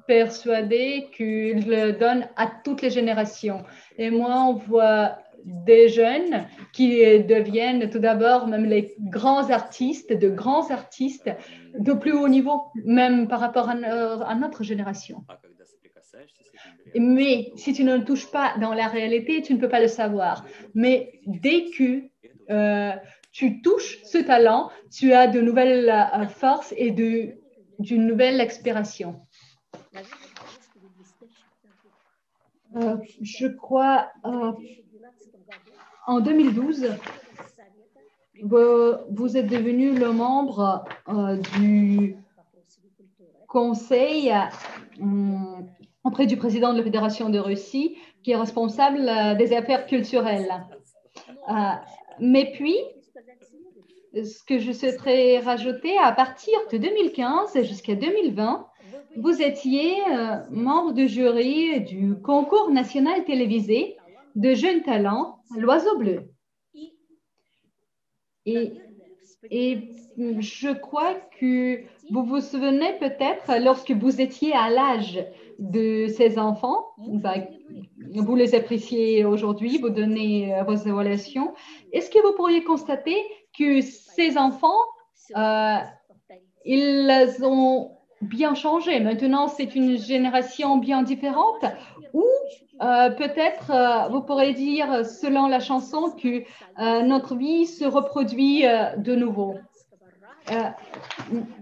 persuadée qu'il le donne à toutes les générations. Et moi, on voit des jeunes qui deviennent tout d'abord même les grands artistes de plus haut niveau, même par rapport à notre génération. Mais si tu ne le touches pas dans la réalité, tu ne peux pas le savoir. Mais dès que tu touches ce talent, tu as de nouvelles forces et d'une nouvelle expiration. Je crois en 2012, vous êtes devenu le membre du conseil auprès du président de la Fédération de Russie, qui est responsable des affaires culturelles. Mais puis, ce que je souhaiterais rajouter, à partir de 2015 jusqu'à 2020, vous étiez membre du jury du concours national télévisé de jeunes talents, L'Oiseau Bleu. Et je crois que vous vous souvenez peut-être, lorsque vous étiez à l'âge de ces enfants, vous les appréciez aujourd'hui, vous donnez vos évaluations. Est-ce que vous pourriez constater que ces enfants, ils ont bien changé? Maintenant, c'est une génération bien différente, ou peut-être vous pourrez dire, selon la chanson, que notre vie se reproduit de nouveau.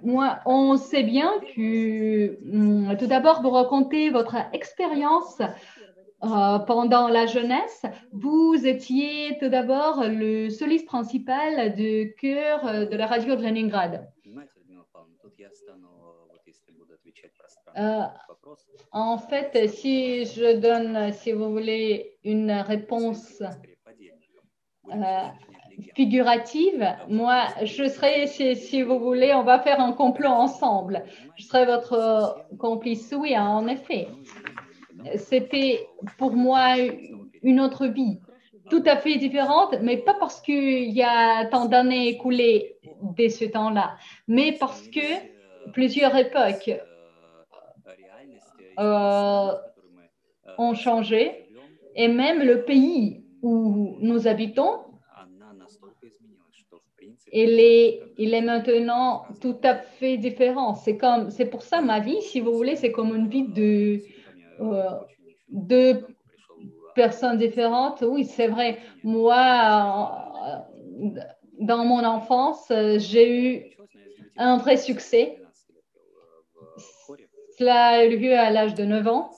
Moi, on sait bien que tout d'abord, vous racontez votre expérience pendant la jeunesse. Vous étiez tout d'abord le soliste principal du chœur de la radio de Leningrad. En fait, si je donne, si vous voulez, une réponse figurative, moi, je serai, si vous voulez, on va faire un complot ensemble. Je serai votre complice, oui, en effet. C'était pour moi une autre vie, tout à fait différente, mais pas parce qu'il y a tant d'années écoulées dès ce temps-là, mais parce que plusieurs époques ont changé, et même le pays où nous habitons, il est maintenant tout à fait différent. C'est pour ça ma vie, si vous voulez, c'est comme une vie de personnes différentes. Oui, c'est vrai. Moi, dans mon enfance, j'ai eu un vrai succès. Cela a eu lieu à l'âge de 9 ans.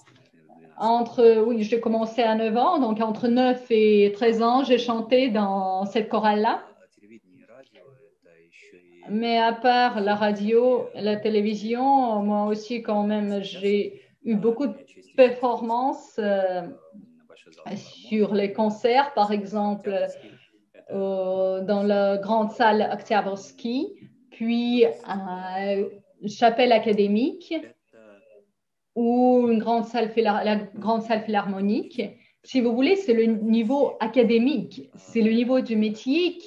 Oui, j'ai commencé à 9 ans, donc entre 9 et 13 ans, j'ai chanté dans cette chorale-là. Mais à part la radio, la télévision, moi aussi quand même, j'ai eu beaucoup de performances sur les concerts, par exemple, dans la grande salle Oktyabrski, puis à Chapelle académique ou la grande salle philharmonique. Si vous voulez, c'est le niveau académique, c'est le niveau du métier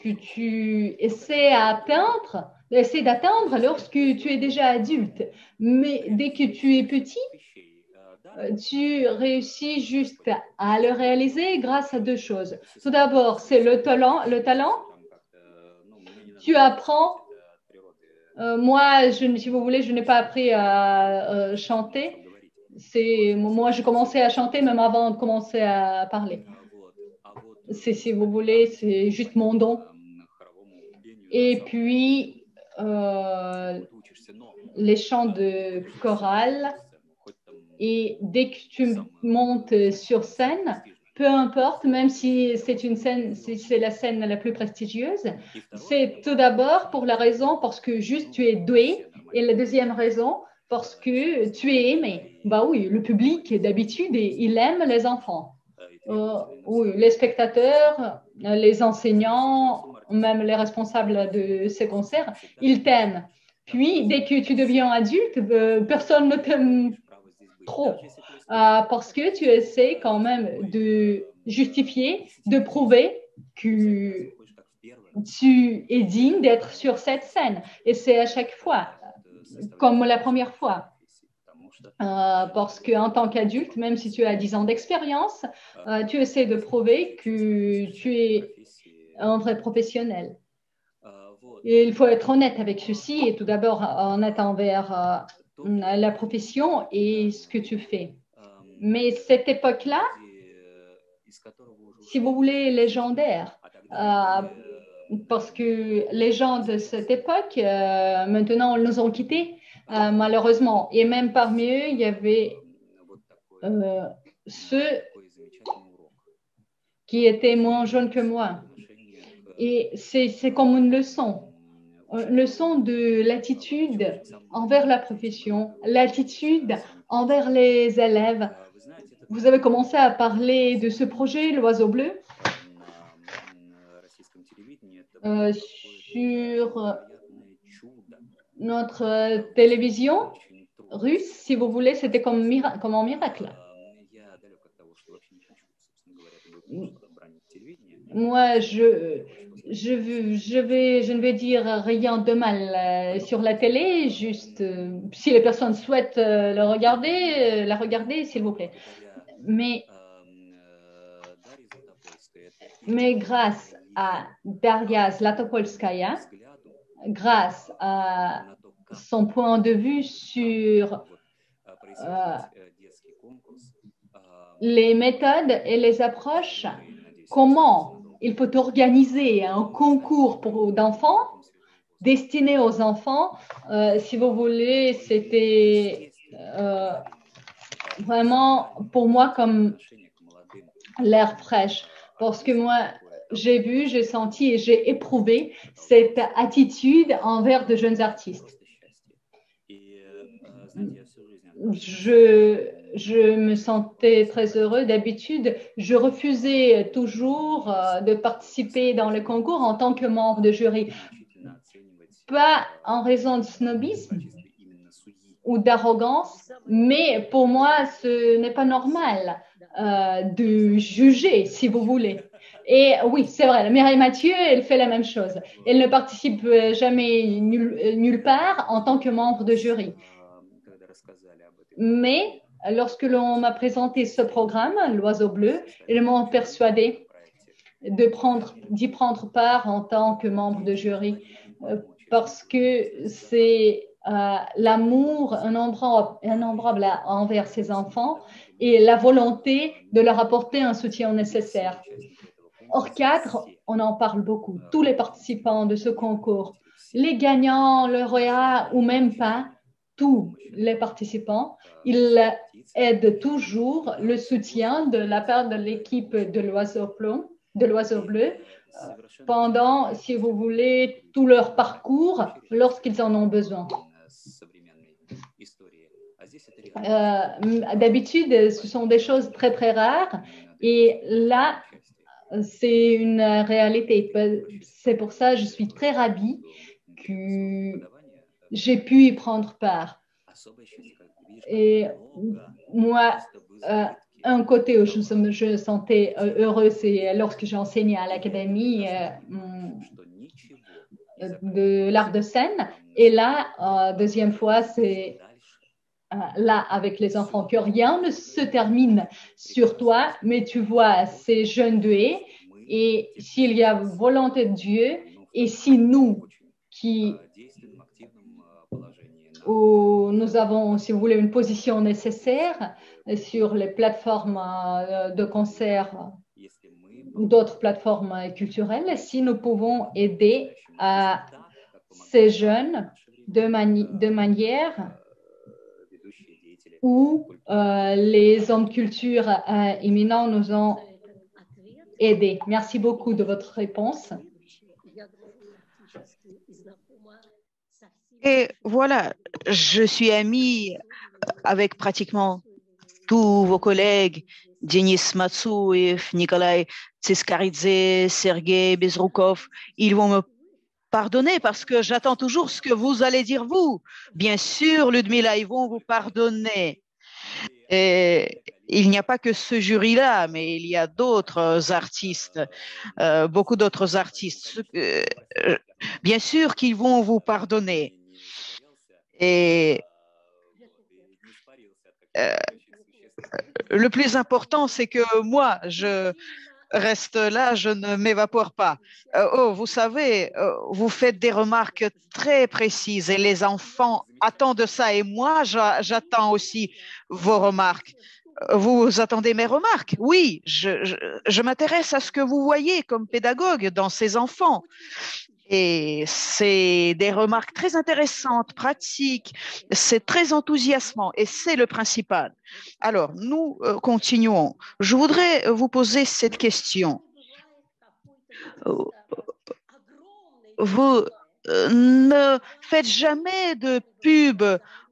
que tu essaies d'atteindre lorsque tu es déjà adulte. Mais dès que tu es petit, tu réussis juste à le réaliser grâce à deux choses. Tout d'abord, c'est le talent. Tu apprends. Moi, si vous voulez, je n'ai pas appris à chanter. Moi, j'ai commencé à chanter même avant de commencer à parler. Si vous voulez, c'est juste mon don. Et puis, les chants de chorale. Et dès que tu montes sur scène, peu importe, même si c'est une scène, si c'est la scène la plus prestigieuse, c'est tout d'abord pour la raison parce que juste tu es doué, et la deuxième raison parce que tu es aimé. Bah oui, le public d'habitude, il aime les enfants. Oui, les spectateurs, les enseignants, même les responsables de ces concerts, ils t'aiment. Puis, dès que tu deviens adulte, personne ne t'aime trop parce que tu essaies quand même de justifier, de prouver que tu es digne d'être sur cette scène. Et c'est à chaque fois, comme la première fois. Parce qu'en tant qu'adulte, même si tu as 10 ans d'expérience, tu essaies de prouver que tu es un vrai professionnel. Et il faut être honnête avec ceci et tout d'abord honnête envers la profession et ce que tu fais. Mais cette époque-là, si vous voulez, légendaire, parce que les gens de cette époque, maintenant, ils nous ont quittés, malheureusement. Et même parmi eux, il y avait ceux qui étaient moins jeunes que moi. Et c'est comme une leçon de l'attitude envers la profession, l'attitude envers les élèves. Vous avez commencé à parler de ce projet, l'Oiseau Bleu, sur notre télévision russe, si vous voulez, c'était comme un miracle. Moi, je ne vais dire rien de mal sur la télé, juste si les personnes souhaitent la regarder, s'il vous plaît. Mais grâce à Daria Zlatopolskaya, grâce à son point de vue sur les méthodes et les approches, comment il faut organiser un concours d'enfants destiné aux enfants, si vous voulez, c'était vraiment pour moi comme l'air fraîche, parce que moi, j'ai vu, j'ai senti et j'ai éprouvé cette attitude envers de jeunes artistes. Je me sentais très heureux. D'habitude, je refusais toujours de participer dans le concours en tant que membre de jury. Pas en raison de snobisme ou d'arrogance, mais pour moi, ce n'est pas normal de juger, si vous voulez. Et oui, c'est vrai, Mireille Mathieu, elle fait la même chose. Elle ne participe jamais nulle part en tant que membre de jury. Mais lorsque l'on m'a présenté ce programme, l'Oiseau Bleu, ils m'ont persuadé d'y prendre part en tant que membre de jury parce que c'est l'amour innombrable envers ces enfants et la volonté de leur apporter un soutien nécessaire. Hors cadre, on en parle beaucoup. Tous les participants de ce concours, les gagnants, lauréats ou même pas, tous les participants, ils aident toujours le soutien de la part de l'équipe de l'Oiseau Bleu pendant, si vous voulez, tout leur parcours lorsqu'ils en ont besoin. D'habitude, ce sont des choses très, très rares et là, c'est une réalité. C'est pour ça que je suis très ravie que j'ai pu y prendre part. Et moi, un côté où je me sentais heureux, c'est lorsque j'ai enseigné à l'Académie de l'art de scène. Et là, deuxième fois, c'est là avec les enfants que rien ne se termine sur toi, mais tu vois ces jeunes doués et s'il y a volonté de Dieu et si nous nous avons, si vous voulez, une position nécessaire sur les plateformes de concert ou d'autres plateformes culturelles, si nous pouvons aider ces jeunes de manière où les hommes de culture éminents nous ont aidés. Merci beaucoup de votre réponse. Et voilà, je suis amie avec pratiquement tous vos collègues, Denis Matsouev, Nikolai Tsiskaridze, Sergei Bezrukov. Ils vont me pardonner parce que j'attends toujours ce que vous allez dire vous. Bien sûr, Ludmila, ils vont vous pardonner. Et il n'y a pas que ce jury-là, mais il y a d'autres artistes, beaucoup d'autres artistes. Bien sûr qu'ils vont vous pardonner. Et le plus important, c'est que moi, je reste là, je ne m'évapore pas. Vous savez, vous faites des remarques très précises et les enfants attendent ça. Et moi, j'attends aussi vos remarques. Vous attendez mes remarques? Oui, je m'intéresse à ce que vous voyez comme pédagogue dans ces enfants. Et c'est des remarques très intéressantes, pratiques, c'est très enthousiasmant et c'est le principal. Alors, nous continuons. Je voudrais vous poser cette question. Vous ne faites jamais de pub,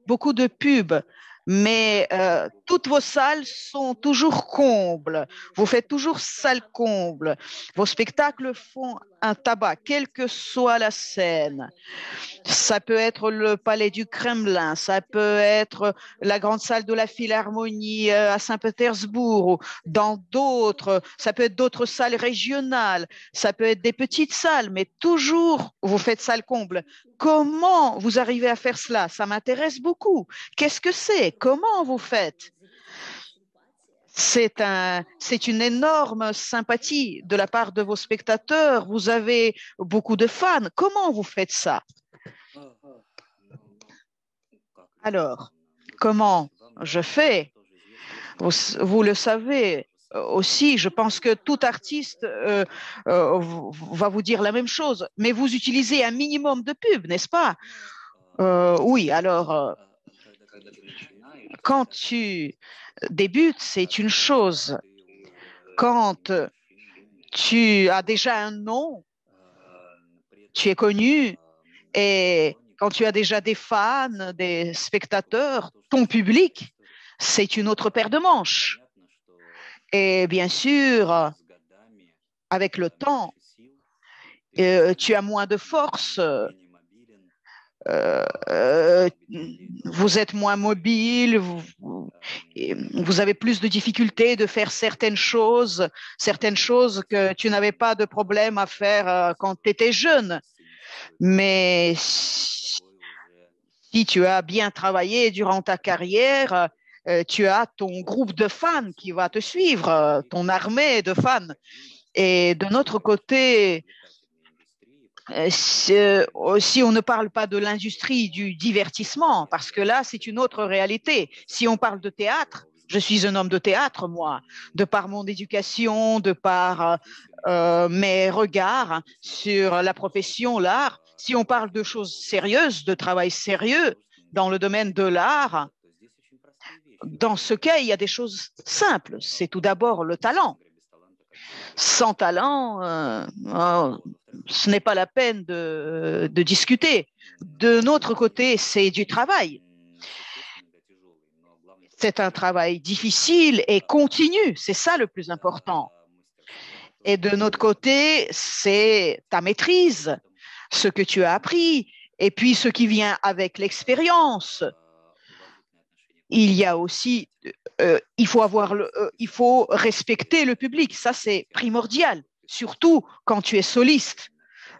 beaucoup de pubs mais toutes vos salles sont toujours combles. Vous faites toujours salle comble. Vos spectacles font un tabac, quelle que soit la scène. Ça peut être le palais du Kremlin, ça peut être la grande salle de la Philharmonie à Saint-Pétersbourg, ou dans d'autres, ça peut être d'autres salles régionales, ça peut être des petites salles, mais toujours vous faites salle comble. Comment vous arrivez à faire cela? Ça m'intéresse beaucoup. Qu'est-ce que c'est? Comment vous faites? C'est une énorme sympathie de la part de vos spectateurs. Vous avez beaucoup de fans. Comment vous faites ça? Alors, comment je fais? Vous le savez aussi, je pense que tout artiste va vous dire la même chose, mais vous utilisez un minimum de pub, n'est-ce pas? Oui, alors, quand tu débutes, c'est une chose. Quand tu as déjà un nom, tu es connu, et quand tu as déjà des fans, des spectateurs, ton public, c'est une autre paire de manches. Et bien sûr, avec le temps, tu as moins de force, vous êtes moins mobile, vous avez plus de difficultés de faire certaines choses que tu n'avais pas de problème à faire quand tu étais jeune. Mais si tu as bien travaillé durant ta carrière, tu as ton groupe de fans qui va te suivre, ton armée de fans. Et de notre côté, si on ne parle pas de l'industrie du divertissement, parce que là, c'est une autre réalité. Si on parle de théâtre, je suis un homme de théâtre, moi, de par mon éducation, de par mes regards sur la profession, l'art. Si on parle de choses sérieuses, de travail sérieux dans le domaine de l'art, dans ce cas, il y a des choses simples. C'est tout d'abord le talent. Sans talent, ce n'est pas la peine de discuter. De notre côté, c'est du travail. C'est un travail difficile et continu. C'est ça le plus important. Et de notre côté, c'est ta maîtrise, ce que tu as appris, et puis ce qui vient avec l'expérience. Il y a aussi, il faut respecter le public, ça c'est primordial, surtout quand tu es soliste,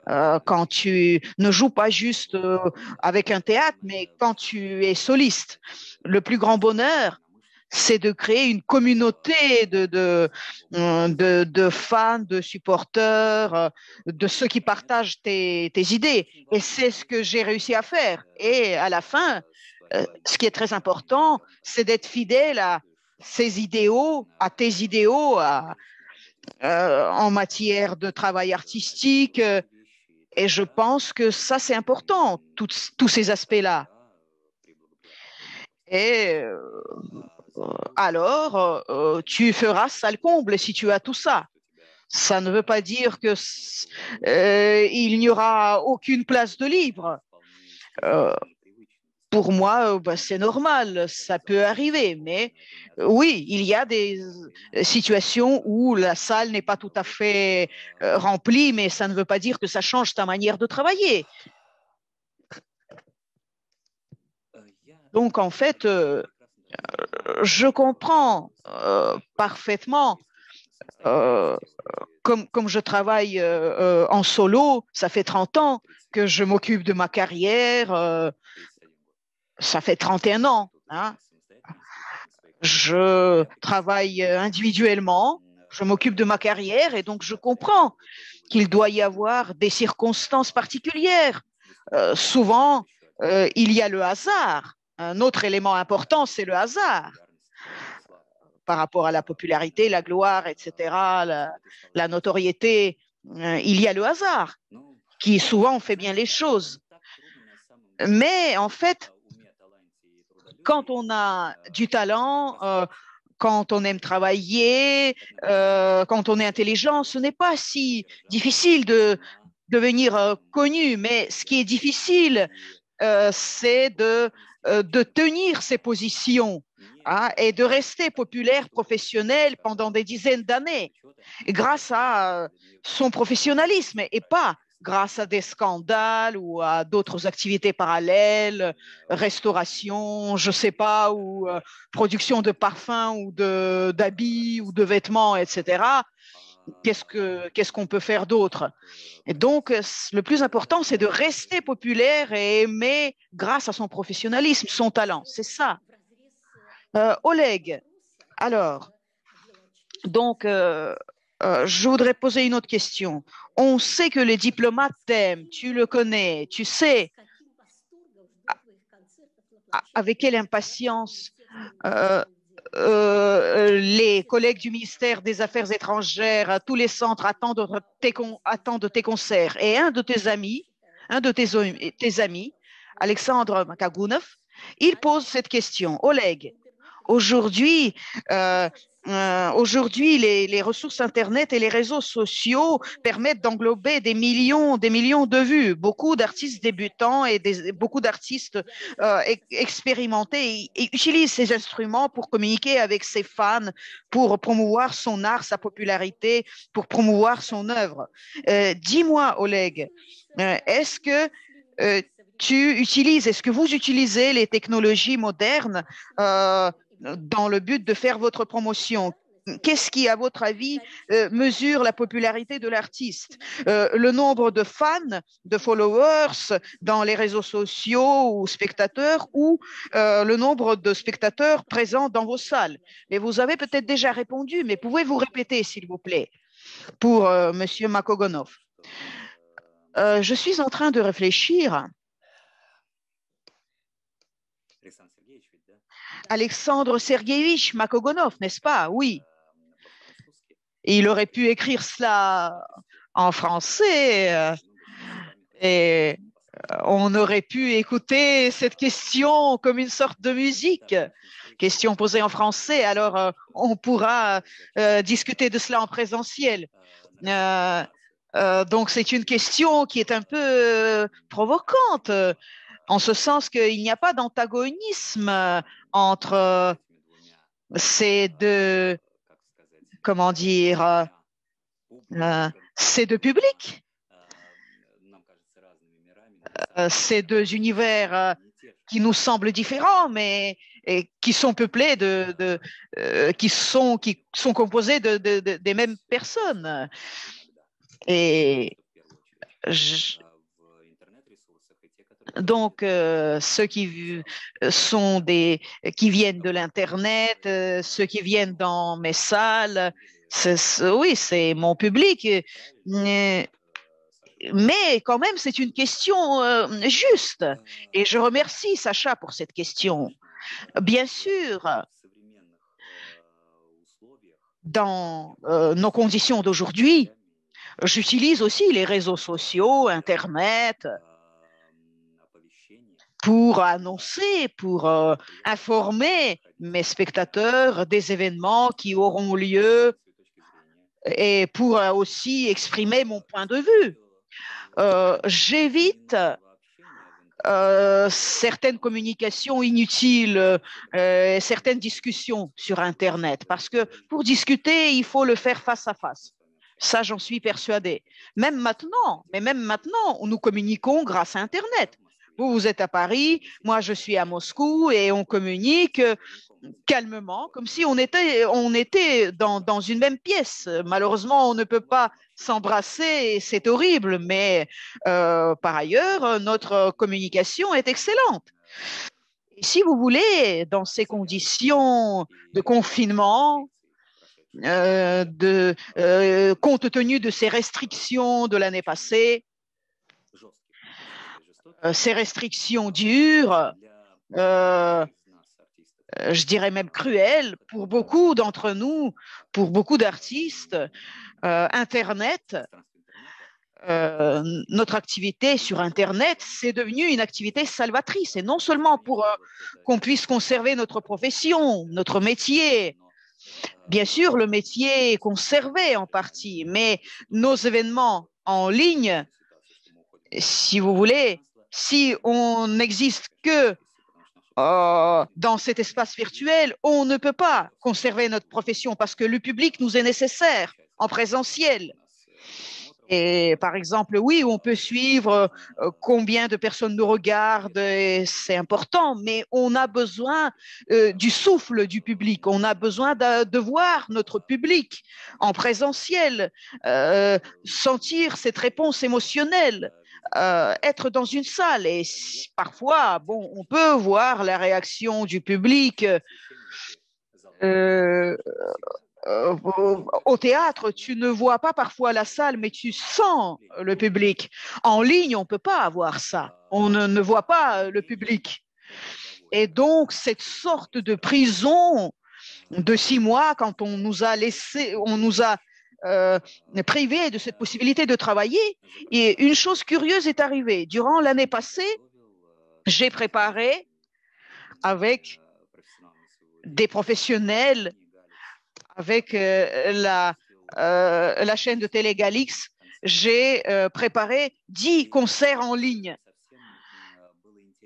quand tu ne joues pas juste avec un théâtre, mais quand tu es soliste. Le plus grand bonheur, c'est de créer une communauté de fans, de supporters, de ceux qui partagent tes idées. Et c'est ce que j'ai réussi à faire. Et à la fin, ce qui est très important, c'est d'être fidèle à ces idéaux, à tes idéaux en matière de travail artistique. Et je pense que ça, c'est important, tous ces aspects-là. Et alors, tu feras salle comble si tu as tout ça. Ça ne veut pas dire que il n'y aura aucune place de libre. Pour moi, c'est normal, ça peut arriver, mais oui, il y a des situations où la salle n'est pas tout à fait remplie, mais ça ne veut pas dire que ça change ta manière de travailler. Donc, en fait, je comprends parfaitement. Comme je travaille en solo, ça fait 30 ans que je m'occupe de ma carrière. Ça fait 31 ans. Hein. Je travaille individuellement, je m'occupe de ma carrière et donc je comprends qu'il doit y avoir des circonstances particulières. Souvent, il y a le hasard. Un autre élément important, c'est le hasard par rapport à la popularité, la gloire, etc., la notoriété. Il y a le hasard qui souvent fait bien les choses. Mais en fait, quand on a du talent, quand on aime travailler, quand on est intelligent, ce n'est pas si difficile de devenir connu. Mais ce qui est difficile, c'est de de tenir ses positions et de rester populaire, professionnel pendant des dizaines d'années grâce à son professionnalisme et pas grâce à des scandales ou à d'autres activités parallèles, restauration, je ne sais pas, ou production de parfums ou d'habits ou de vêtements, etc. Qu'est-ce qu'on peut faire d'autre? Et donc, le plus important, c'est de rester populaire et aimé grâce à son professionnalisme, son talent. C'est ça. Oleg, alors, donc, je voudrais poser une autre question. On sait que les diplomates t'aiment, tu le connais, tu sais avec quelle impatience les collègues du ministère des Affaires étrangères, tous les centres attendent tes concerts. Et un de tes amis, Alexandre Makagounov, il pose cette question. Oleg, aujourd'hui, les ressources Internet et les réseaux sociaux permettent d'englober des millions de vues. Beaucoup d'artistes débutants et beaucoup d'artistes expérimentés utilisent ces instruments pour communiquer avec ses fans, pour promouvoir son art, sa popularité, pour promouvoir son œuvre. Dis-moi, Oleg, est-ce que est-ce que vous utilisez les technologies modernes dans le but de faire votre promotion? Qu'est-ce qui, à votre avis, mesure la popularité de l'artiste? Le nombre de fans, de followers dans les réseaux sociaux ou spectateurs, ou le nombre de spectateurs présents dans vos salles? Et vous avez peut-être déjà répondu, mais pouvez-vous répéter, s'il vous plaît, pour Monsieur Makogonov? Je suis en train de réfléchir. Alexandre Sergueïevitch Makogonov, n'est-ce pas? Oui. Il aurait pu écrire cela en français et on aurait pu écouter cette question comme une sorte de musique. Question posée en français, alors on pourra discuter de cela en présentiel. Donc c'est une question qui est un peu provocante, en ce sens qu'il n'y a pas d'antagonisme entre ces deux, comment dire, ces deux publics, ces deux univers qui nous semblent différents, mais qui sont peuplés qui sont composés des mêmes personnes. Et donc, ceux qui viennent de l'Internet, ceux qui viennent dans mes salles, oui, c'est mon public. Mais quand même, c'est une question juste. Et je remercie Sacha pour cette question. Bien sûr, dans nos conditions d'aujourd'hui, j'utilise aussi les réseaux sociaux, Internet, pour annoncer, pour informer mes spectateurs des événements qui auront lieu et pour aussi exprimer mon point de vue. J'évite certaines communications inutiles, certaines discussions sur Internet, parce que pour discuter, il faut le faire face à face. Ça, j'en suis persuadée. Même maintenant, nous communiquons grâce à Internet. Vous êtes à Paris, moi je suis à Moscou et on communique calmement, comme si on était dans une même pièce. Malheureusement, on ne peut pas s'embrasser, c'est horrible, mais par ailleurs, notre communication est excellente. Et si vous voulez, dans ces conditions de confinement, compte tenu de ces restrictions de l'année passée, ces restrictions dures, je dirais même cruelles pour beaucoup d'entre nous, pour beaucoup d'artistes, Internet, notre activité sur Internet, c'est devenu une activité salvatrice, et non seulement pour qu'on puisse conserver notre profession, notre métier. Bien sûr, le métier est conservé en partie, mais nos événements en ligne, si vous voulez, si on n'existe que dans cet espace virtuel, on ne peut pas conserver notre profession parce que le public nous est nécessaire en présentiel. Et par exemple, oui, on peut suivre combien de personnes nous regardent, c'est important, mais on a besoin du souffle du public, on a besoin de voir notre public en présentiel, sentir cette réponse émotionnelle. Être dans une salle et parfois, bon, on peut voir la réaction du public. Au théâtre, tu ne vois pas parfois la salle, mais tu sens le public. En ligne, on ne peut pas avoir ça. On ne voit pas le public. Et donc, cette sorte de prison de 6 mois, quand on nous a laissé, on nous a privé de cette possibilité de travailler. Et une chose curieuse est arrivée. Durant l'année passée, j'ai préparé avec des professionnels, avec la chaîne de télé Galix, j'ai préparé 10 concerts en ligne.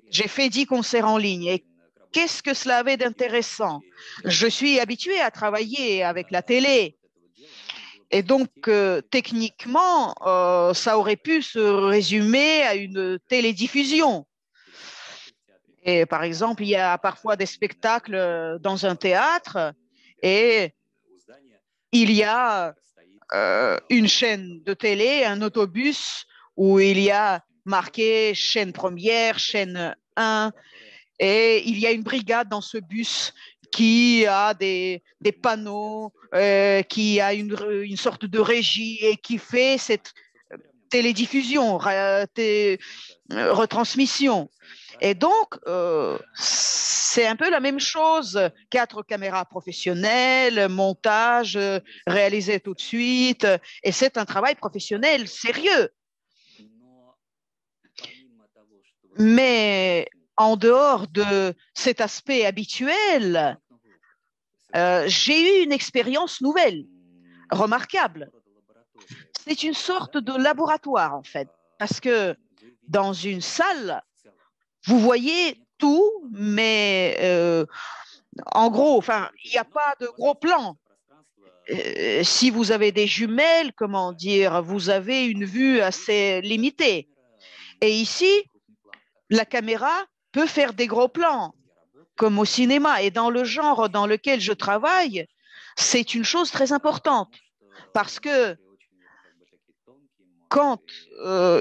J'ai fait 10 concerts en ligne. Et qu'est-ce que cela avait d'intéressant? Je suis habituée à travailler avec la télé. Et donc, techniquement, ça aurait pu se résumer à une télédiffusion. Et par exemple, il y a parfois des spectacles dans un théâtre et il y a une chaîne de télé, un autobus où il y a marqué chaîne première, chaîne 1, et il y a une brigade dans ce bus qui a des panneaux, qui a une sorte de régie et qui fait cette télédiffusion, retransmission. Et donc, c'est un peu la même chose. 4 caméras professionnelles, montage réalisé tout de suite. Et c'est un travail professionnel sérieux. Mais en dehors de cet aspect habituel, j'ai eu une expérience nouvelle, remarquable. C'est une sorte de laboratoire, en fait, parce que dans une salle, vous voyez tout, mais en gros, enfin, il n'y a pas de gros plan. Si vous avez des jumelles, comment dire, vous avez une vue assez limitée. Et ici, la caméra peut faire des gros plans, comme au cinéma. Et dans le genre dans lequel je travaille, c'est une chose très importante, parce que quand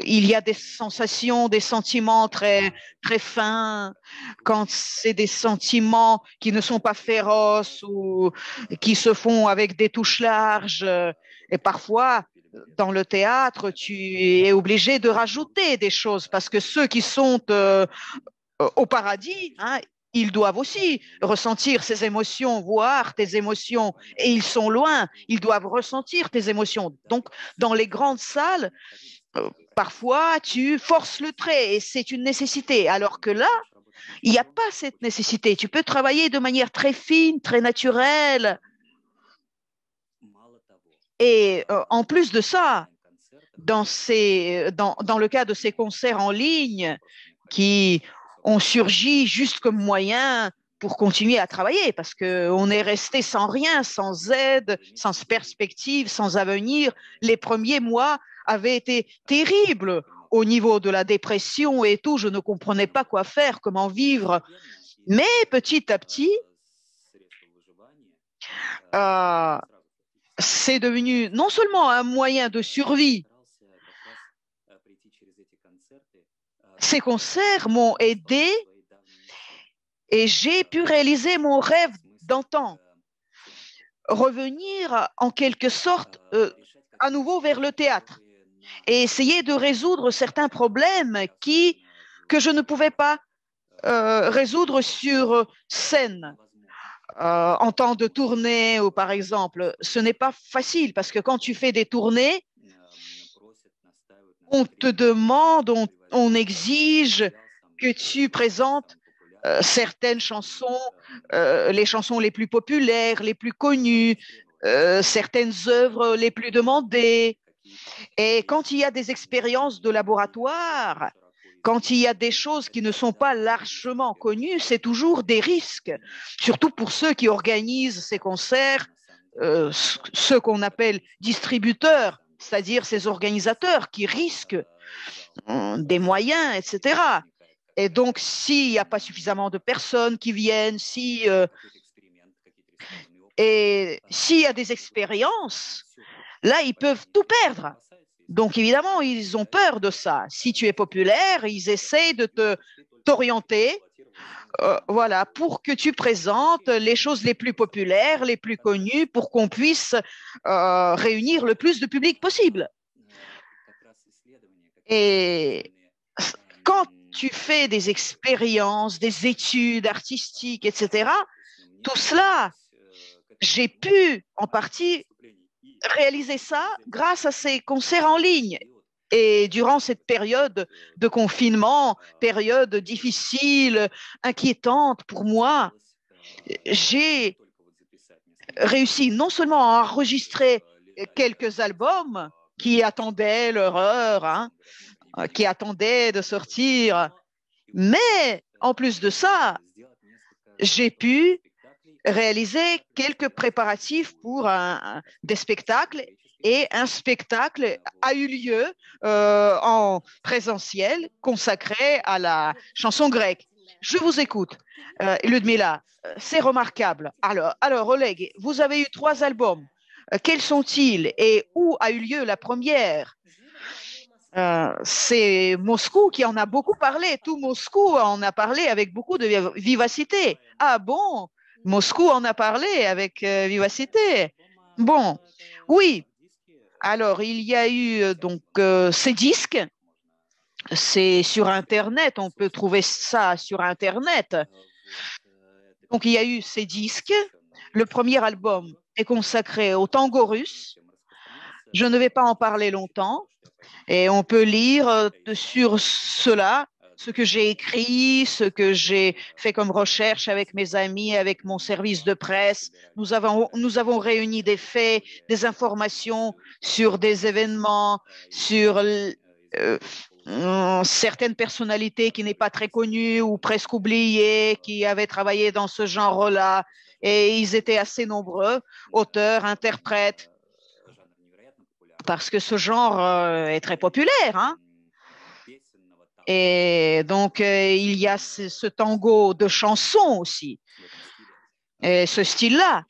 il y a des sensations, des sentiments très, très fins, quand c'est des sentiments qui ne sont pas féroces ou qui se font avec des touches larges, et parfois, dans le théâtre, tu es obligé de rajouter des choses parce que ceux qui sont au paradis, hein, ils doivent aussi ressentir ces émotions, voir tes émotions, et ils sont loin, ils doivent ressentir tes émotions. Donc, dans les grandes salles, parfois, tu forces le trait et c'est une nécessité, alors que là, il n'y a pas cette nécessité. Tu peux travailler de manière très fine, très naturelle. Et en plus de ça, dans le cas de ces concerts en ligne qui ont surgi juste comme moyen pour continuer à travailler parce qu'on est resté sans rien, sans aide, sans perspective, sans avenir. Les premiers mois avaient été terribles au niveau de la dépression et tout. Je ne comprenais pas quoi faire, comment vivre. Mais petit à petit, c'est devenu non seulement un moyen de survie. Ces concerts m'ont aidé et j'ai pu réaliser mon rêve d'antan, revenir en quelque sorte à nouveau vers le théâtre et essayer de résoudre certains problèmes que je ne pouvais pas résoudre sur scène. En temps de tournée ou par exemple, ce n'est pas facile parce que quand tu fais des tournées, on te demande, on exige que tu présentes certaines chansons, les chansons les plus populaires, les plus connues, certaines œuvres les plus demandées. Et quand il y a des expériences de laboratoire, quand il y a des choses qui ne sont pas largement connues, c'est toujours des risques, surtout pour ceux qui organisent ces concerts, ceux qu'on appelle distributeurs, c'est-à-dire ces organisateurs qui risquent des moyens, etc. Et donc, s'il n'y a pas suffisamment de personnes qui viennent, et s'il y a des expériences, là, ils peuvent tout perdre. Donc, évidemment, ils ont peur de ça. Si tu es populaire, ils essayent de t'orienter, voilà, pour que tu présentes les choses les plus populaires, les plus connues, pour qu'on puisse réunir le plus de public possible. Et quand tu fais des expériences, des études artistiques, etc., tout cela, j'ai pu en partie réaliser ça grâce à ces concerts en ligne. Et durant cette période de confinement, période difficile, inquiétante pour moi, j'ai réussi non seulement à enregistrer quelques albums qui attendaient leur heure, hein, qui attendaient de sortir, mais en plus de ça, j'ai pu réaliser quelques préparatifs pour des spectacles, et un spectacle a eu lieu en présentiel consacré à la chanson grecque. Je vous écoute, Ludmila, c'est remarquable. Alors, Oleg, vous avez eu 3 albums. Quels sont-ils et où a eu lieu la première? C'est Moscou qui en a beaucoup parlé. Tout Moscou en a parlé avec beaucoup de vivacité. Ah bon? Moscou en a parlé avec vivacité. Bon, oui. Alors, il y a eu donc ces disques. C'est sur Internet. On peut trouver ça sur Internet. Donc, il y a eu ces disques. Le premier album est consacré au tango russe. Je ne vais pas en parler longtemps. Et on peut lire sur cela ce que j'ai écrit, ce que j'ai fait comme recherche avec mes amis, avec mon service de presse. Nous avons réuni des faits, des informations sur des événements, sur certaines personnalités qui n'est pas très connues ou presque oubliées, qui avaient travaillé dans ce genre-là. Et ils étaient assez nombreux, auteurs, interprètes, parce que ce genre est très populaire, hein. Et donc, il y a ce tango de chansons aussi, et ce style-là.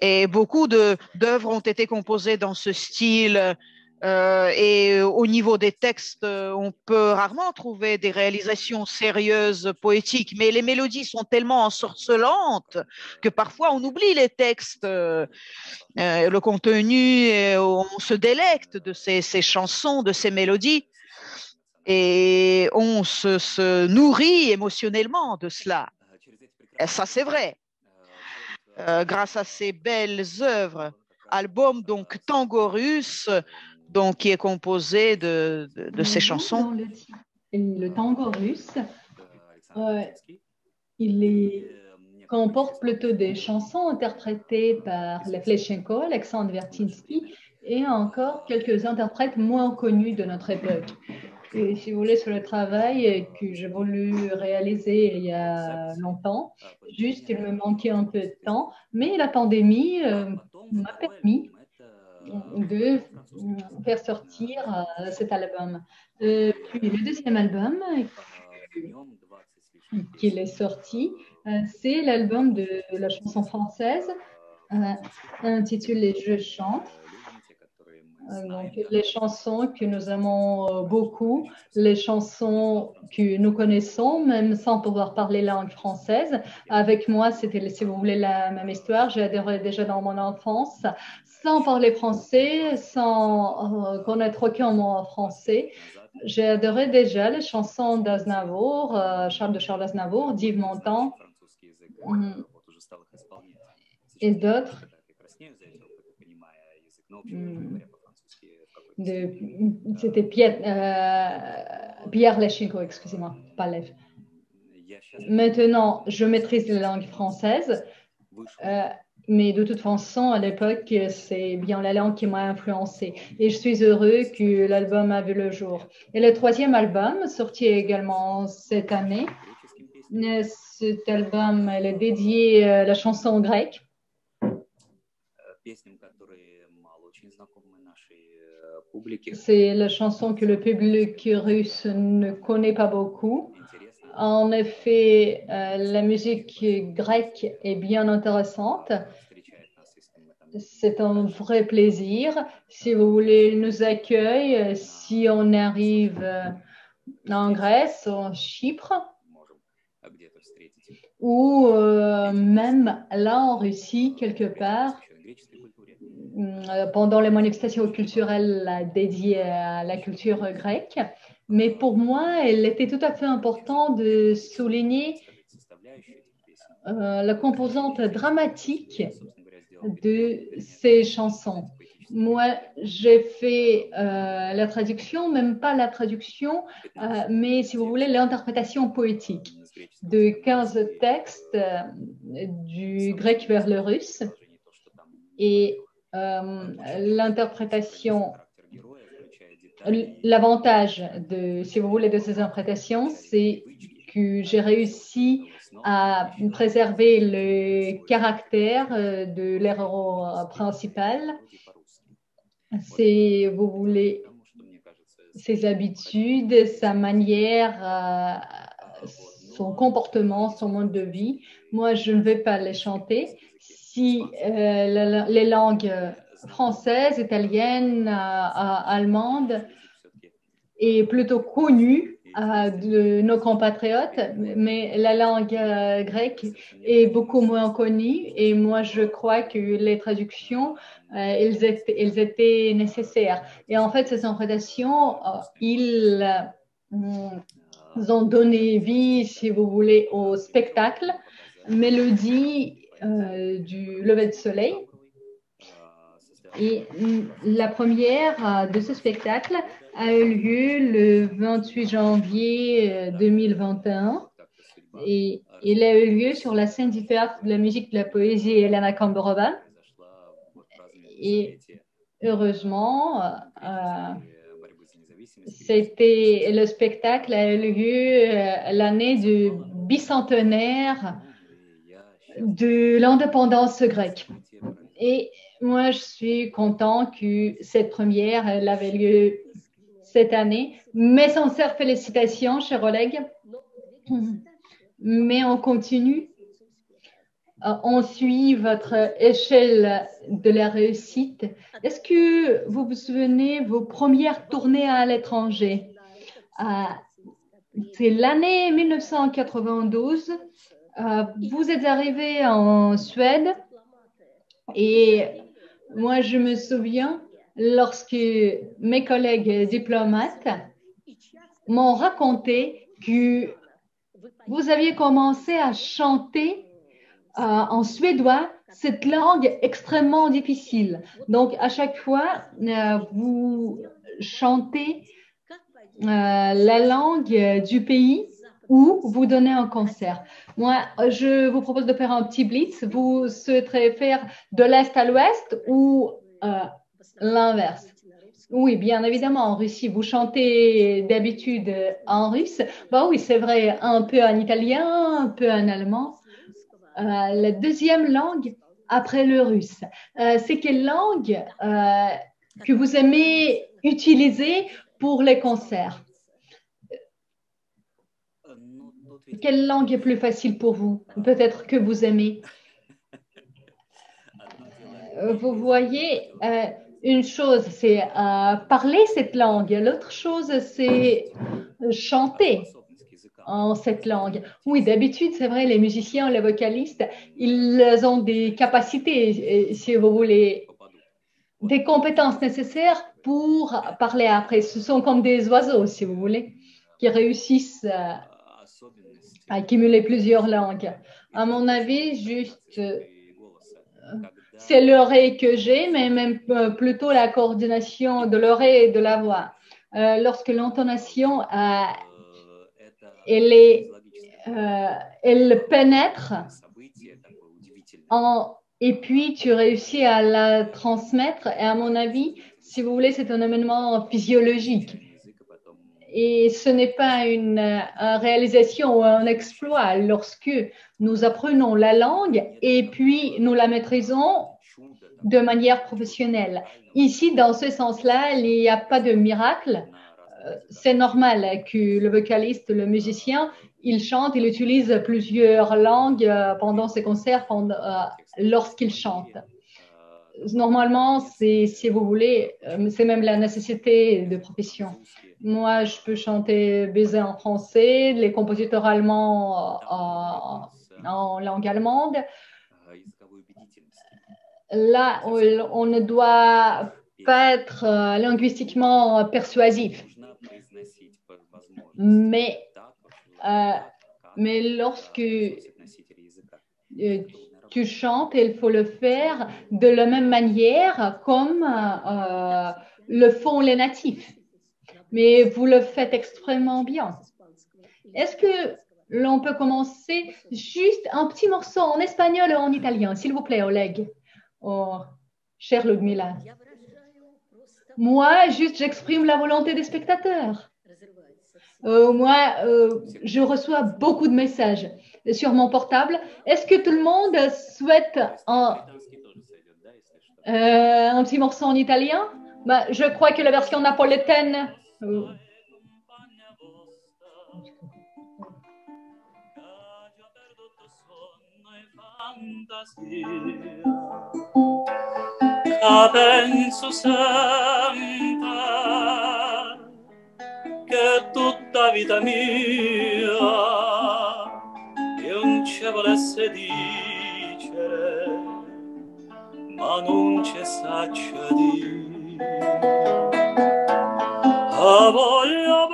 Et beaucoup d'œuvres ont été composées dans ce style. Et au niveau des textes, on peut rarement trouver des réalisations sérieuses, poétiques, mais les mélodies sont tellement ensorcelantes que parfois on oublie les textes, le contenu, et on se délecte de ces chansons, de ces mélodies, et on se nourrit émotionnellement de cela. Et ça, c'est vrai. Grâce à ces belles œuvres, album donc tango russe, donc qui est composé de ces chansons. Le tango russe, il comporte plutôt des chansons interprétées par Levchenko, Alexandre Vertinsky et encore quelques interprètes moins connus de notre époque. Et si vous voulez, sur le travail que j'ai voulu réaliser il y a longtemps, juste il me manquait un peu de temps, mais la pandémie m'a permis de faire sortir cet album. Puis le deuxième album qu'il est sorti, c'est l'album de la chanson française intitulé Je chante. Donc, les chansons que nous aimons beaucoup, les chansons que nous connaissons, même sans pouvoir parler langue française. Avec moi, c'était, si vous voulez, la même histoire. J'ai adoré déjà dans mon enfance, sans parler français, sans connaître aucun mot en français. J'ai adoré déjà les chansons d'Aznavour, Charles de Charles Aznavour, d'Yves Montand et d'autres. C'était Pierre Levchenko, excusez-moi, pas Lev. Maintenant, je maîtrise la langue française. Mais de toute façon, à l'époque, c'est bien la langue qui m'a influencé. Et je suis heureux que l'album a vu le jour. Et le troisième album, sorti également cette année, cet album elle est dédié à la chanson grecque. C'est la chanson que le public russe ne connaît pas beaucoup. En effet, la musique grecque est bien intéressante. C'est un vrai plaisir. Si vous voulez, il nous accueille. Si on arrive en Grèce, en Chypre, ou même là en Russie, quelque part, pendant les manifestations culturelles dédiées à la culture grecque. Mais pour moi, il était tout à fait important de souligner la composante dramatique de ces chansons. Moi, j'ai fait la traduction, même pas la traduction, mais si vous voulez, l'interprétation poétique de 15 textes du grec vers le russe. Et l'interprétation, l'avantage de, si vous voulez, de ces interprétations, c'est que j'ai réussi à préserver le caractère de l'héros principal, vous voulez, ses habitudes, sa manière, son comportement, son mode de vie. Moi, je ne vais pas les chanter. Si les langues françaises, italiennes, allemandes est plutôt connue de nos compatriotes, mais la langue grecque est beaucoup moins connue et moi je crois que les traductions elles étaient nécessaires. Et en fait, ces interprétations, ils ont donné vie, si vous voulez, au spectacle, mélodie du lever de soleil. Et la première de ce spectacle a eu lieu le 28 janvier 2021 et il a eu lieu sur la scène du théâtre de la musique de la poésie Elena Kamborova. Et heureusement, le spectacle a eu lieu l'année du bicentenaire de l'indépendance grecque. Et moi, je suis content que cette première, elle avait lieu cette année. Mes sincères félicitations, chers collègues. Mais on continue. On suit votre échelle de la réussite. Est-ce que vous vous souvenez vos premières tournées à l'étranger? C'est l'année 1992. Vous êtes arrivé en Suède et moi, je me souviens lorsque mes collègues diplomates m'ont raconté que vous aviez commencé à chanter en suédois, cette langue extrêmement difficile. Donc, à chaque fois, vous chantez la langue du pays où vous donnez un concert. Moi, je vous propose de faire un petit blitz. Vous souhaiterez faire de l'Est à l'Ouest ou l'inverse? Oui, bien évidemment, en Russie, vous chantez d'habitude en russe. Bah oui, c'est vrai, un peu en italien, un peu en allemand. La deuxième langue après le russe, c'est quelle langue que vous aimez utiliser pour les concerts? Quelle langue est plus facile pour vous? Peut-être que vous aimez. Vous voyez, une chose, c'est parler cette langue. L'autre chose, c'est chanter en cette langue. Oui, d'habitude, c'est vrai, les musiciens, les vocalistes, ils ont des capacités, si vous voulez, des compétences nécessaires pour parler après. Ce sont comme des oiseaux, si vous voulez, qui réussissent à accumuler plusieurs langues. À mon avis, juste, c'est l'oreille que j'ai, mais même plutôt la coordination de l'oreille et de la voix. Lorsque l'intonation, elle pénètre Et puis tu réussis à la transmettre. Et à mon avis, si vous voulez, c'est un événement physiologique. Et ce n'est pas une réalisation ou un exploit lorsque nous apprenons la langue et puis nous la maîtrisons de manière professionnelle. Ici, dans ce sens-là, il n'y a pas de miracle. C'est normal que le vocaliste, le musicien, il chante, il utilise plusieurs langues pendant ses concerts, lorsqu'il chante. Normalement, si vous voulez, c'est même la nécessité de profession. Moi, je peux chanter baiser en français, les compositeurs allemands en langue allemande. Là, on ne doit pas être linguistiquement persuasif. Mais lorsque tu chantes, il faut le faire de la même manière comme le font les natifs. Mais vous le faites extrêmement bien. Est-ce que l'on peut commencer juste un petit morceau en espagnol ou en italien, s'il vous plaît, Oleg? Oh, cher Ludmila. Moi, juste, j'exprime la volonté des spectateurs. Moi, je reçois beaucoup de messages sur mon portable. Est-ce que tout le monde souhaite un petit morceau en italien? Bah, je crois que la version napolitaine... Penso sempre che tutta vita mia io non ci volesse dicere, ma non ci saccia dire. Voglio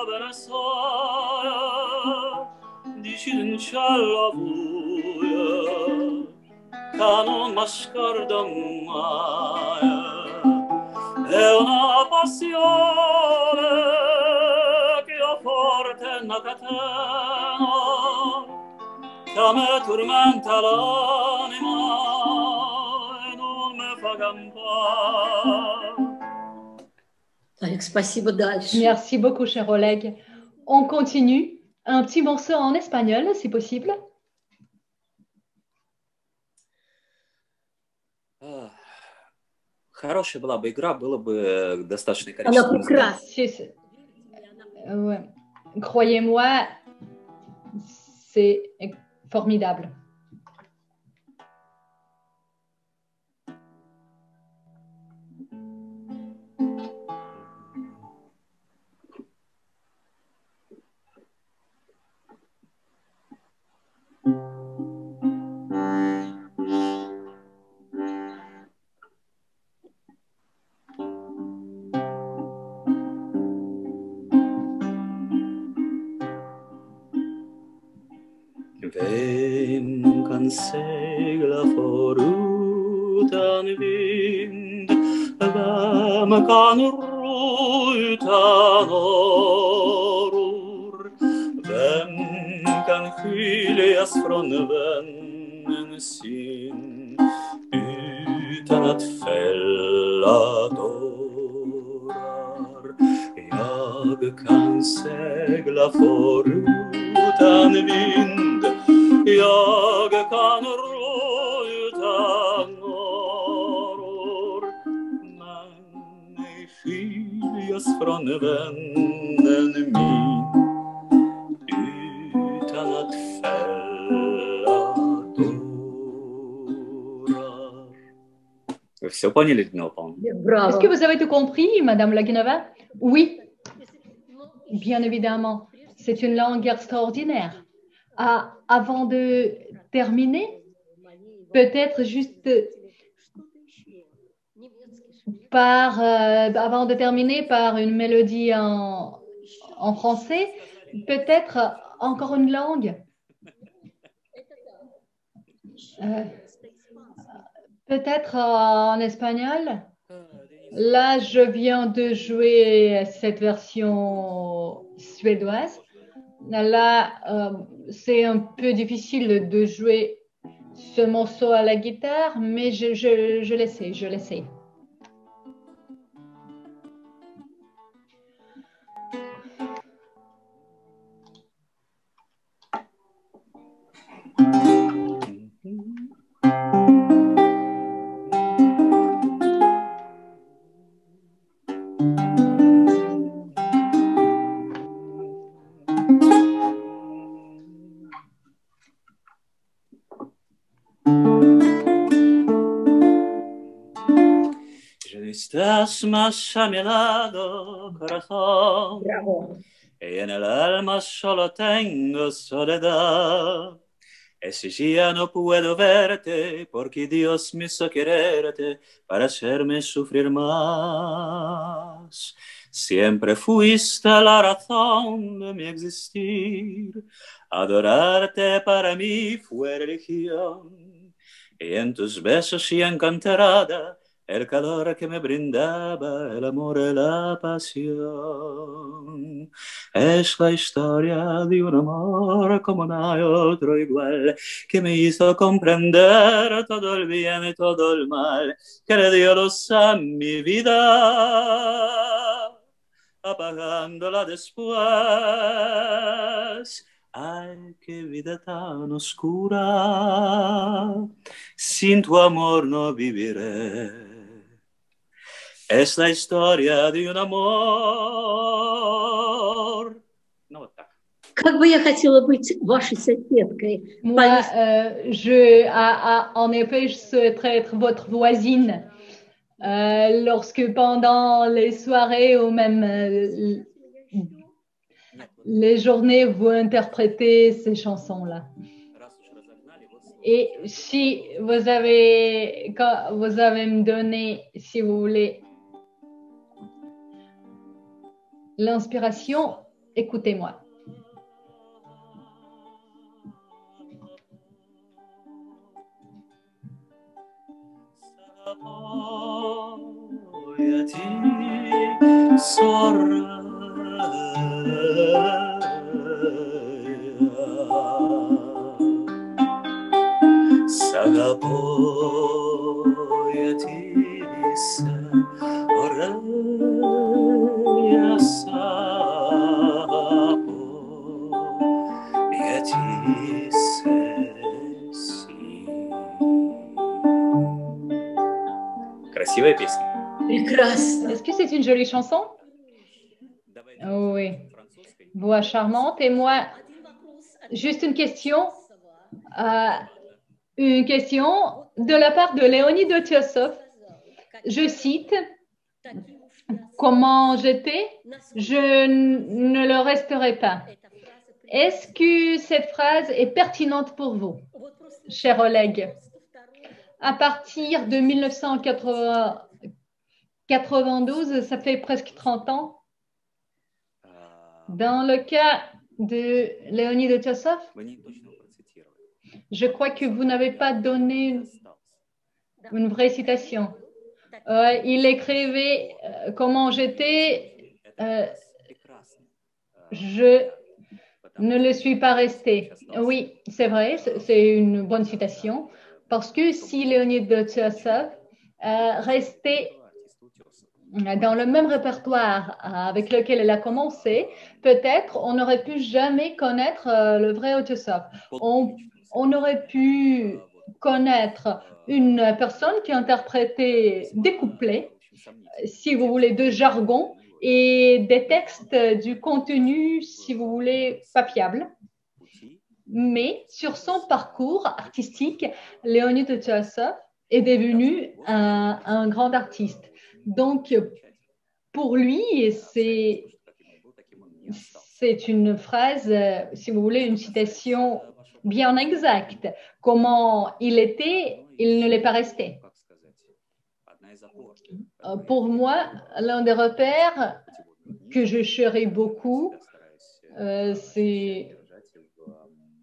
bene assai, dici non c'è la che non mi scordo mai, è una passione che ho forte una catena che mi tormenta l'anima e non mi fa campare. Спасибо, дальше. Merci beaucoup, cher Oleg. On continue. Un petit morceau en espagnol, si possible. Хорошая была бы игра, было бы достаточное Она количество. прекрасна. Ouais. Croyez-moi, c'est formidable. Vem kan segla forut an vind, vem kan ro utan orror, vem kan skiljas från vännen sin utan att fälla tårar. Jag kan segla forut utan vind, jag kan ro utan åror, men ej skiljas från vännen min utan att fälla tårar. Вы все поняли, Людмила Павловна? Est-ce que vous avez tout compris, Madame Laginova? Oui, bien évidemment. C'est une langue extraordinaire. Avant de terminer, peut-être juste avant de terminer par une mélodie en français, peut-être encore une langue. Peut-être en espagnol. Là, je viens de jouer cette version suédoise. Là, c'est un peu difficile de jouer ce morceau à la guitare, mais je l'essaie, je l'essaie. Estás más a mi lado, corazón, Bravo. y en el alma solo tengo soledad. Y si ya no puedo verte, porque Dios me hizo quererte para hacerme sufrir más. Siempre fuiste la razón de mi existir. Adorarte para mí fue religión. Y en tus besos y encantarada, el calor que me brindaba el amor y la pasión. Es la historia de un amor como no hay otro igual, que me hizo comprender todo el bien y todo el mal, que le dio luz a mi vida, apagándola después. Ay, qué vida tan oscura, sin tu amor no viviré. Es la historia de un amor. Ну, вот так. Как бы я хотела быть вашей соседкой. Moi, en effet, je souhaiterais être votre voisine lorsque pendant les soirées ou même les journées, vous interprétez ces chansons-là. Et si vous avez, quand vous avez me donné, si vous voulez, l'inspiration, écoutez-moi. Красивая песня. Прекрасно. Est-ce que c'est une jolie chanson? Oui. Voix charmante. Et moi, juste une question de la part de Léonide Otiosov. Je cite, comment j'étais, je ne le resterai pas. Est-ce que cette phrase est pertinente pour vous, cher Oleg? À partir de 1992, ça fait presque 30 ans. Dans le cas de Léonide Otiosov, je crois que vous n'avez pas donné une vraie citation. Il écrivait comment j'étais, je ne le suis pas resté. Oui, c'est vrai, c'est une bonne citation, parce que si Léonide Otiosov restait dans le même répertoire avec lequel elle a commencé, peut-être on n'aurait pu jamais connaître le vrai Otiosov. On aurait pu connaître une personne qui interprétait des couplets, si vous voulez, de jargon et des textes du contenu, si vous voulez, pas fiable. Mais sur son parcours artistique, Léonide Otiosov est devenu un grand artiste. Donc, pour lui, c'est une phrase, si vous voulez, une citation bien exacte. Comment il était, il ne l'est pas resté. Pour moi, l'un des repères que je chéris beaucoup, c'est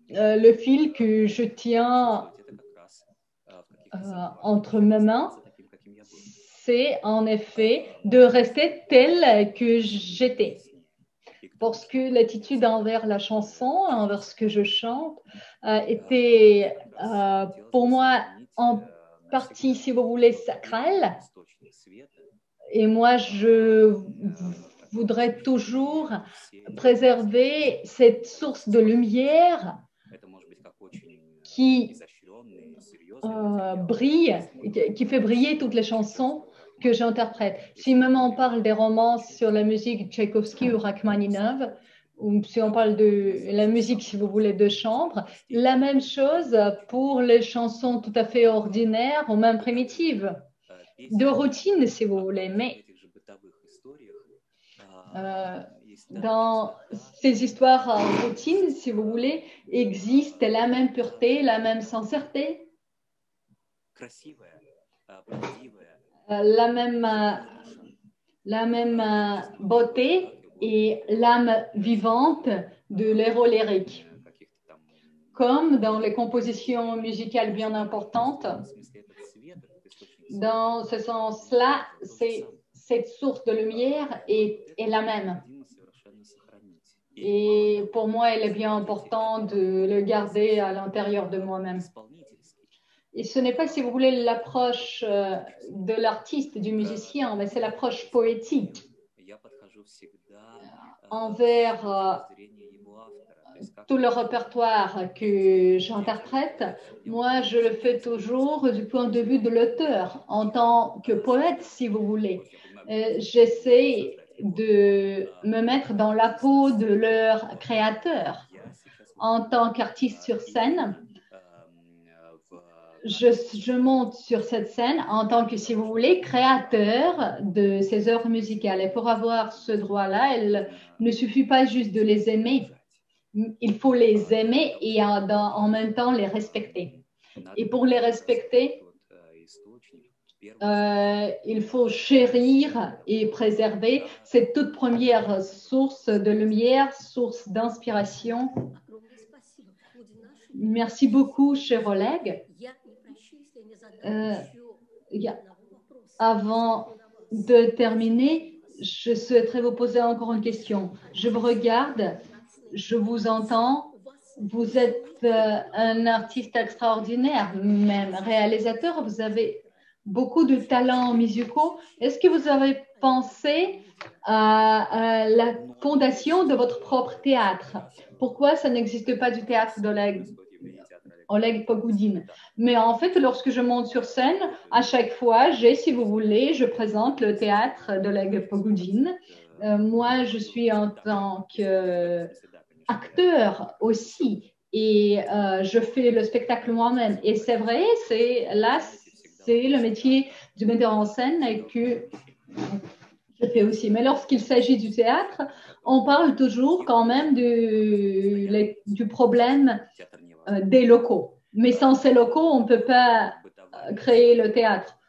le fil que je tiens entre mes mains. C'est en effet de rester tel que j'étais. parce que l'attitude envers la chanson, envers ce que je chante, était pour moi en partie, si vous voulez, sacrale. Et moi, je voudrais toujours préserver cette source de lumière qui brille, qui fait briller toutes les chansons que j'interprète. Si même on parle des romances sur la musique Tchaïkovski ou Rachmaninov, ou si on parle de la musique, si vous voulez, de chambre, la même chose pour les chansons tout à fait ordinaires ou même primitives, de routine, si vous voulez. Mais dans ces histoires en routine, si vous voulez, existe la même pureté, la même sincérité, la même beauté et l'âme vivante de l'héros lyrique. Comme dans les compositions musicales bien importantes, dans ce sens-là, cette source de lumière est la même. Et pour moi, il est bien important de le garder à l'intérieur de moi-même. Et ce n'est pas, si vous voulez, l'approche de l'artiste, du musicien, mais c'est l'approche poétique envers tout le répertoire que j'interprète. Moi, je le fais toujours du point de vue de l'auteur, en tant que poète, si vous voulez. J'essaie de me mettre dans la peau de leur créateur. En tant qu'artiste sur scène, je monte sur cette scène en tant que, si vous voulez, créateur de ces œuvres musicales. Et pour avoir ce droit-là, il ne suffit pas juste de les aimer. Il faut les aimer et en même temps les respecter. Et pour les respecter, il faut chérir et préserver cette toute première source de lumière, source d'inspiration. Merci beaucoup, cher Oleg. Avant de terminer, je souhaiterais vous poser encore une question. Je vous regarde, je vous entends. Vous êtes un artiste extraordinaire, même réalisateur. Vous avez beaucoup de talents musicaux. Est-ce que vous avez pensé à la fondation de votre propre théâtre? Pourquoi ça n'existe pas du théâtre d'Oleg Pogoudine? Mais en fait, lorsque je monte sur scène, à chaque fois, si vous voulez, je présente le théâtre d'Oleg Pogoudine. Moi, je suis en tant qu'acteur aussi et je fais le spectacle moi-même. Et c'est vrai, c'est le métier du metteur en scène que je fais aussi. Mais lorsqu'il s'agit du théâtre, on parle toujours quand même du problème des locaux. Mais sans ces locaux, on ne peut pas créer le théâtre,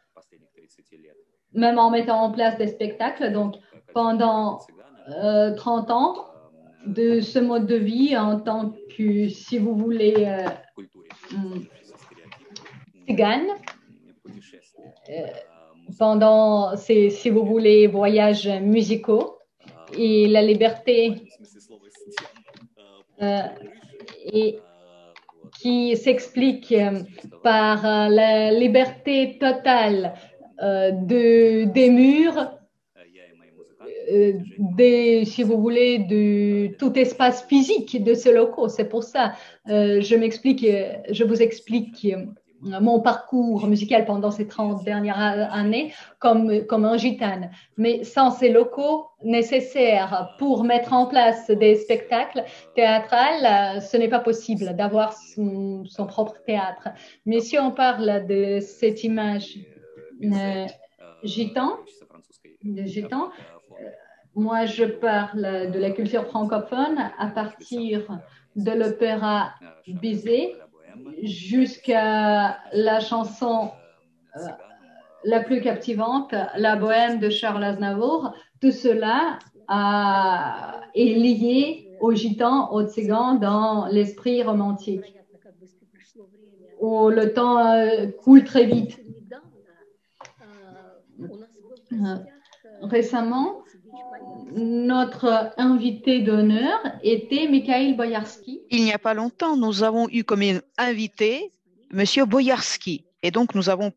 même en mettant en place des spectacles. Donc, pendant 30 ans de ce mode de vie, en tant que, si vous voulez, tzigane, pendant ces, si vous voulez, voyages musicaux et la liberté et qui s'explique par la liberté totale des murs, si vous voulez, de tout espace physique de ces locaux. C'est pour ça je vous explique mon parcours musical pendant ces 30 dernières années comme un gitane. Mais sans ces locaux nécessaires pour mettre en place des spectacles théâtrales, ce n'est pas possible d'avoir son propre théâtre. Mais si on parle de cette image gitan, moi je parle de la culture francophone à partir de l'opéra Bizet jusqu'à la chanson la plus captivante, La Bohème de Charles Aznavour. Tout cela est lié aux gitans, aux tzigans dans l'esprit romantique, où le temps coule très vite. Récemment, Notre invité d'honneur était Mikhail Boyarsky. Il n'y a pas longtemps, nous avons eu comme invité Monsieur Boyarsky. Et donc, nous avons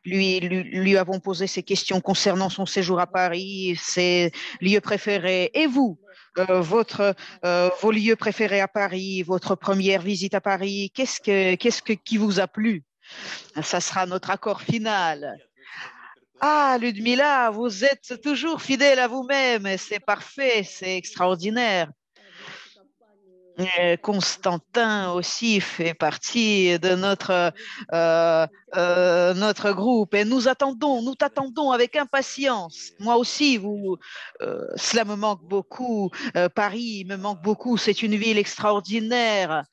lui avons posé ces questions concernant son séjour à Paris, ses lieux préférés. Et vous, vos lieux préférés à Paris, votre première visite à Paris, qui vous a plu? Ça sera notre accord final. Ah, Ludmila, vous êtes toujours fidèle à vous-même. C'est parfait, c'est extraordinaire. Constantin aussi fait partie de notre groupe et nous t'attendons avec impatience. Moi aussi, cela me manque beaucoup. Paris me manque beaucoup. C'est une ville extraordinaire.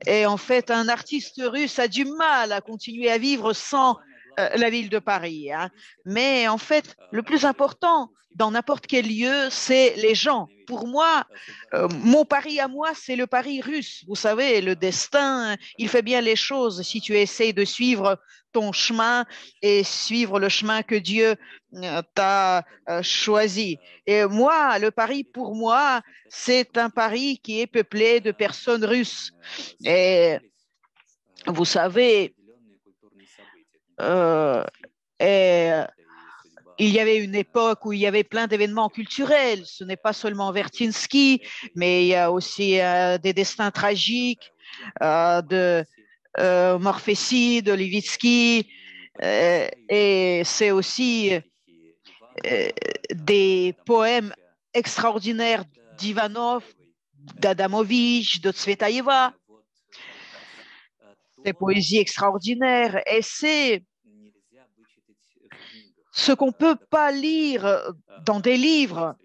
Et en fait, un artiste russe a du mal à continuer à vivre sans la ville de Paris, hein. Mais en fait, le plus important dans n'importe quel lieu, c'est les gens. Pour moi, mon Paris à moi, c'est le Paris russe. Vous savez, le destin, il fait bien les choses si tu essaies de suivre ton chemin et suivre le chemin que Dieu t'a choisi. Et moi, le Paris, pour moi, c'est un Paris qui est peuplé de personnes russes. Et vous savez, il y avait une époque où il y avait plein d'événements culturels. Ce n'est pas seulement Vertinsky, mais il y a aussi des destins tragiques de Morfessy, de Levitsky, et c'est aussi des poèmes extraordinaires d'Ivanov, d'Adamovich, de Tsvetaeva, des poésies extraordinaires. Et c'est ce qu'on ne peut pas lire dans des livres.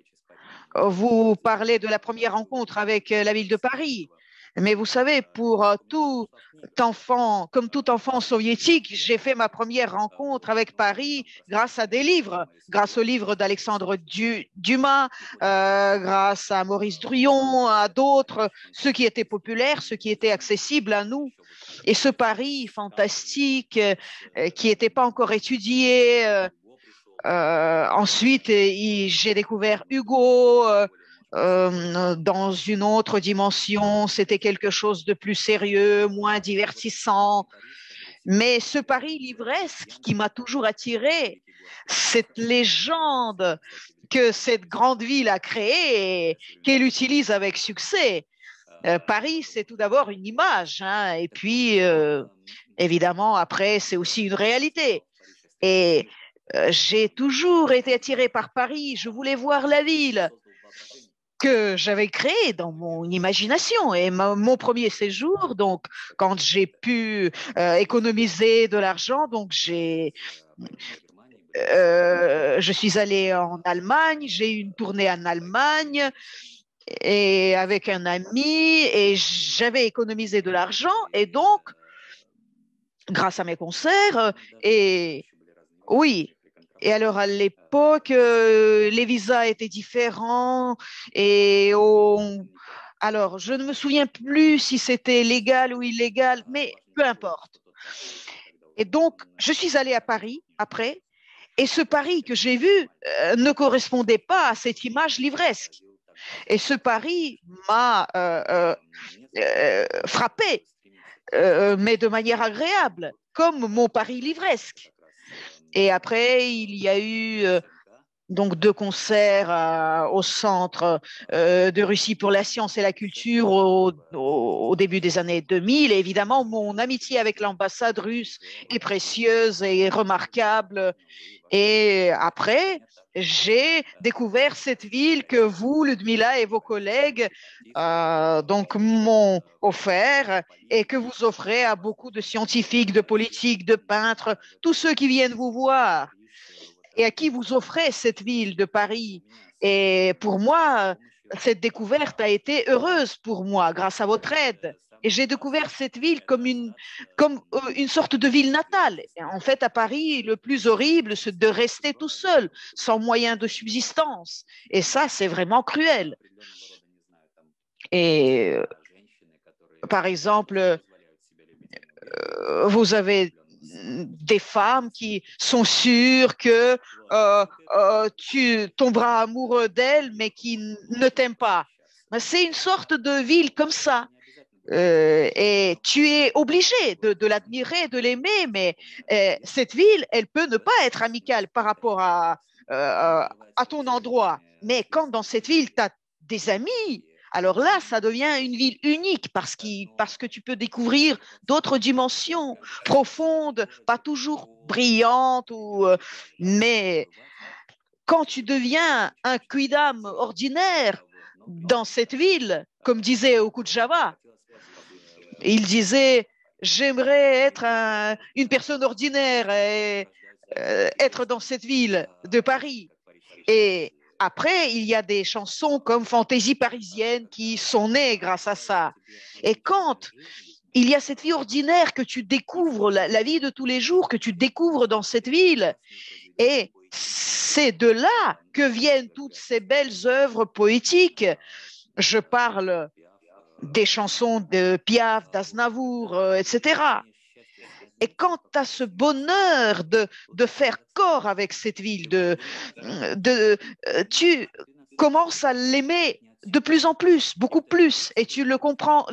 Vous parlez de la première rencontre avec la ville de Paris, mais vous savez, comme tout enfant soviétique, j'ai fait ma première rencontre avec Paris grâce à des livres, grâce aux livres d'Alexandre Dumas, grâce à Maurice Druon, à d'autres, ceux qui étaient populaires, ceux qui étaient accessibles à nous. Et ce Paris fantastique qui n'était pas encore étudié. Ensuite, j'ai découvert Hugo dans une autre dimension. C'était quelque chose de plus sérieux, moins divertissant. Mais ce Paris livresque qui m'a toujours attiré, cette légende que cette grande ville a créée et qu'elle utilise avec succès. Paris, c'est tout d'abord une image, hein, et puis, évidemment, après, c'est aussi une réalité. Et j'ai toujours été attirée par Paris. Je voulais voir la ville que j'avais créée dans mon imagination. Et mon premier séjour, donc, quand j'ai pu économiser de l'argent, donc je suis allée en Allemagne, j'ai eu une tournée en Allemagne et avec un ami et j'avais économisé de l'argent et donc, grâce à mes concerts, et oui. Et alors, à l'époque, les visas étaient différents alors, je ne me souviens plus si c'était légal ou illégal, mais peu importe. Et donc, je suis allée à Paris après, et ce Paris que j'ai vu ne correspondait pas à cette image livresque. Et ce Paris m'a frappé, mais de manière agréable, comme mon Paris livresque. Et après, il y a eu donc 2 concerts au Centre de Russie pour la science et la culture au début des années 2000. Et évidemment, mon amitié avec l'ambassade russe est précieuse et remarquable. Et après, j'ai découvert cette ville que vous, Ludmila, et vos collègues donc m'ont offert et que vous offrez à beaucoup de scientifiques, de politiques, de peintres, tous ceux qui viennent vous voir et à qui vous offrez cette ville de Paris. Et pour moi, cette découverte a été heureuse pour moi grâce à votre aide. Et j'ai découvert cette ville comme une sorte de ville natale. Et en fait, à Paris, le plus horrible, c'est de rester tout seul, sans moyen de subsistance. Et ça, c'est vraiment cruel. Et par exemple, vous avez des femmes qui sont sûres que tu tomberas amoureux d'elles, mais qui ne t'aiment pas. C'est une sorte de ville comme ça. Et tu es obligé de l'admirer, de l'aimer, mais cette ville, elle peut ne pas être amicale par rapport à ton endroit. Mais quand dans cette ville, tu as des amis, alors là, ça devient une ville unique parce que tu peux découvrir d'autres dimensions profondes, pas toujours brillantes, mais quand tu deviens un quidam ordinaire dans cette ville, comme disait Okudjava, il disait, j'aimerais être une personne ordinaire et être dans cette ville de Paris. Et après, il y a des chansons comme Fantaisie parisienne qui sont nées grâce à ça. Et quand il y a cette vie ordinaire que tu découvres, la vie de tous les jours que tu découvres dans cette ville, et c'est de là que viennent toutes ces belles œuvres poétiques. Je parle des chansons de Piaf, d'Aznavour, etc. Et quand tu as ce bonheur de faire corps avec cette ville, tu commences à l'aimer de plus en plus, beaucoup plus, et tu la comprends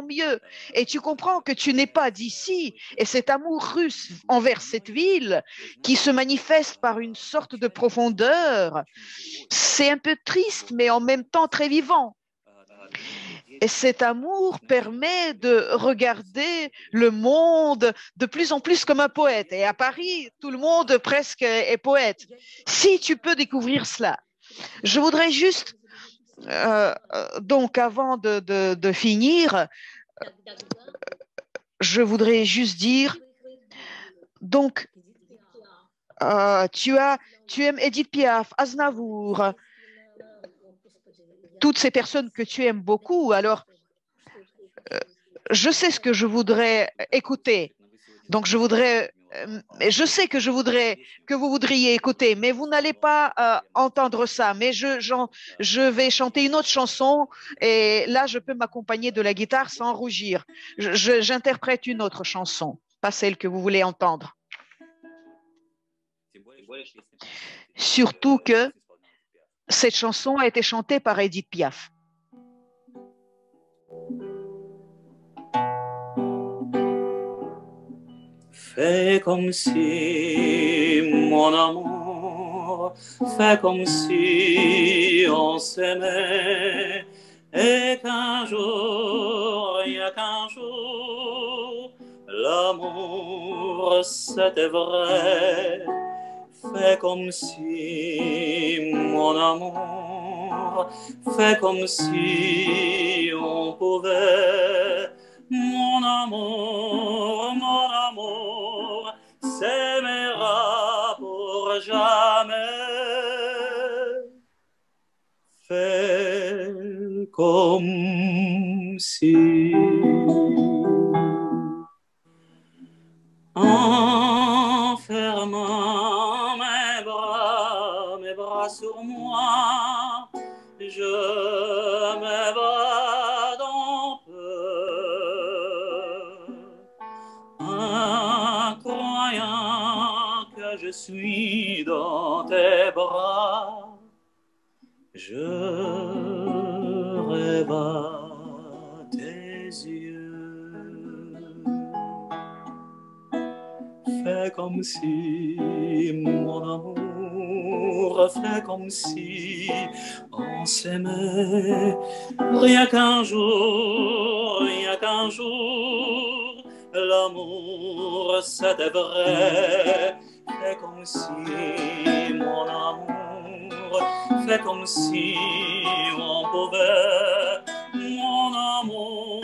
mieux, et tu comprends que tu n'es pas d'ici, et cet amour russe envers cette ville qui se manifeste par une sorte de profondeur, c'est un peu triste, mais en même temps très vivant. Et cet amour permet de regarder le monde de plus en plus comme un poète. Et à Paris, tout le monde presque est poète. Si tu peux découvrir cela. Je voudrais juste, donc avant de finir, je voudrais juste dire, donc, tu aimes Edith Piaf, Aznavour, toutes ces personnes que tu aimes beaucoup, alors je sais ce que je voudrais écouter. Donc je sais que je voudrais que vous voudriez écouter, mais vous n'allez pas entendre ça. Mais je vais chanter une autre chanson et là je peux m'accompagner de la guitare sans rougir. J'interprète une autre chanson, pas celle que vous voulez entendre. Surtout que cette chanson a été chantée par Edith Piaf. Fais comme si, mon amour, fais comme si on s'aimait et qu'un jour, rien qu'un jour, l'amour c'était vrai. Fais comme si, mon amour, fais comme si on pouvait, mon amour, s'aimera pour jamais. Fais comme si. En fermant mes bras sur moi, je m'évade en peur, en croyant que je suis dans tes bras, je rêve à tes yeux. Fais comme si, mon amour, fais comme si on s'aimait. Rien qu'un jour, l'amour c'était vrai. Fais comme si, mon amour, fais comme si on pouvait, mon amour,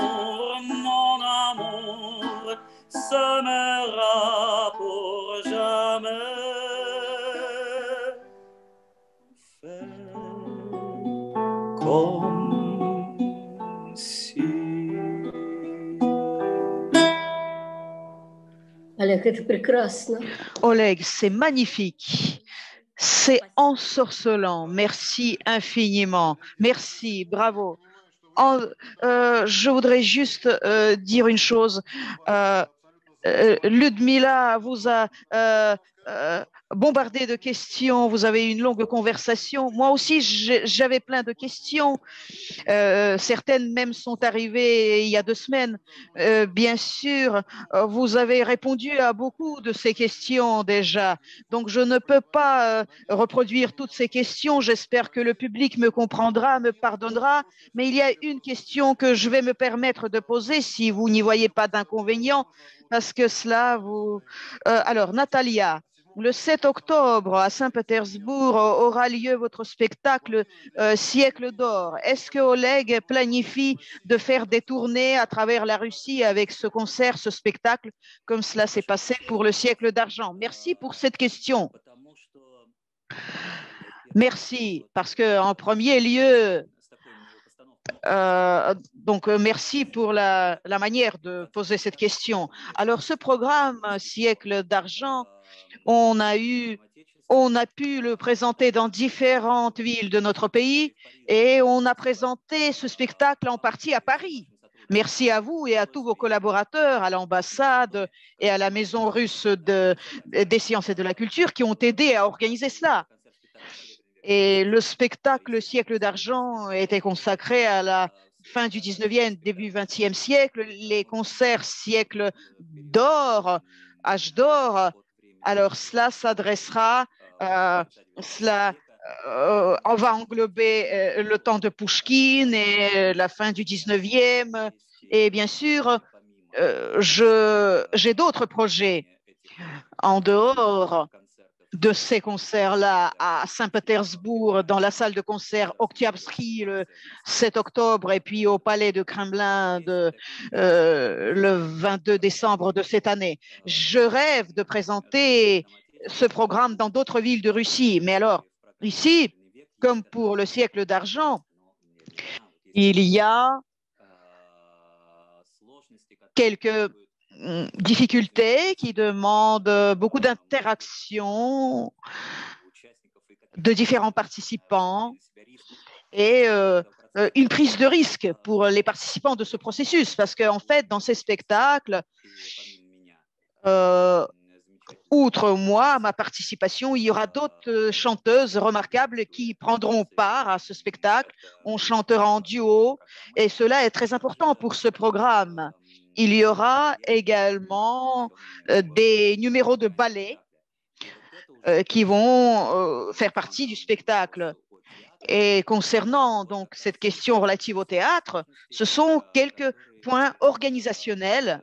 s'aimera pour jamais. Fais comme si. Олег, это прекрасно. Oleg, c'est magnifique. C'est ensorcelant. Merci infiniment. Merci, bravo. Je voudrais juste dire une chose. Ludmila vous a bombardé de questions, vous avez eu une longue conversation. Moi aussi, j'avais plein de questions. Certaines même sont arrivées il y a 2 semaines. Bien sûr, vous avez répondu à beaucoup de ces questions déjà. Donc, je ne peux pas reproduire toutes ces questions. J'espère que le public me comprendra, me pardonnera. Mais il y a une question que je vais me permettre de poser si vous n'y voyez pas d'inconvénient, parce que cela vous... alors, Natalia, le 7 octobre à Saint-Pétersbourg aura lieu votre spectacle Siècle d'or. Est-ce que Oleg planifie de faire des tournées à travers la Russie avec ce concert, ce spectacle, comme cela s'est passé pour le Siècle d'argent? Merci pour cette question. Merci, parce que en premier lieu, merci pour la manière de poser cette question. Alors, ce programme Siècle d'argent, on a pu le présenter dans différentes villes de notre pays et on a présenté ce spectacle en partie à Paris. Merci à vous et à tous vos collaborateurs, à l'ambassade et à la Maison russe des sciences et de la culture qui ont aidé à organiser cela. Et le spectacle Siècle d'argent était consacré à la fin du 19e, début 20e siècle, les concerts Siècle d'or, Âge d'or. Alors cela s'adressera, on va englober le temps de Pouchkine et la fin du 19e. Et bien sûr, j'ai d'autres projets en dehors de ces concerts-là à Saint-Pétersbourg, dans la salle de concert Oktyabrsky le 7 octobre et puis au Palais de Kremlin le 22 décembre de cette année. Je rêve de présenter ce programme dans d'autres villes de Russie. Mais alors, ici, comme pour le Siècle d'argent, il y a quelques difficultés qui demandent beaucoup d'interaction de différents participants et une prise de risque pour les participants de ce processus, parce qu'en fait, dans ces spectacles, outre moi, ma participation, il y aura d'autres chanteuses remarquables qui prendront part à ce spectacle. On chantera en duo et cela est très important pour ce programme. Il y aura également des numéros de ballet qui vont faire partie du spectacle. Et concernant donc cette question relative au théâtre, ce sont quelques points organisationnels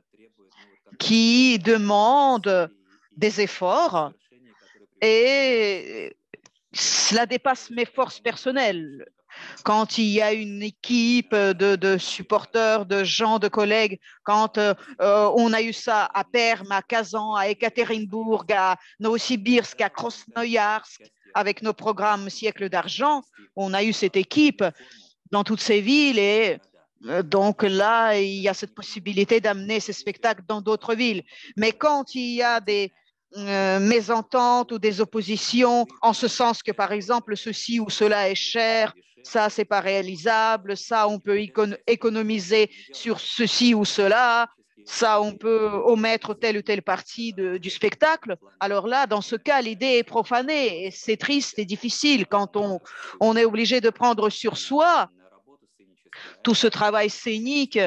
qui demandent des efforts et cela dépasse mes forces personnelles. Quand il y a une équipe de supporters, de gens, de collègues, quand on a eu ça à Perm, à Kazan, à Ekaterinbourg, à Novosibirsk, à Krasnoyarsk, avec nos programmes Siècle d'argent, on a eu cette équipe dans toutes ces villes et donc là, il y a cette possibilité d'amener ces spectacles dans d'autres villes. Mais quand il y a des mésententes ou des oppositions, en ce sens que, par exemple, ceci ou cela est cher, ça, c'est pas réalisable, ça, on peut économiser sur ceci ou cela, ça, on peut omettre telle ou telle partie du spectacle. Alors là, dans ce cas, l'idée est profanée et c'est triste et difficile quand on est obligé de prendre sur soi tout ce travail scénique.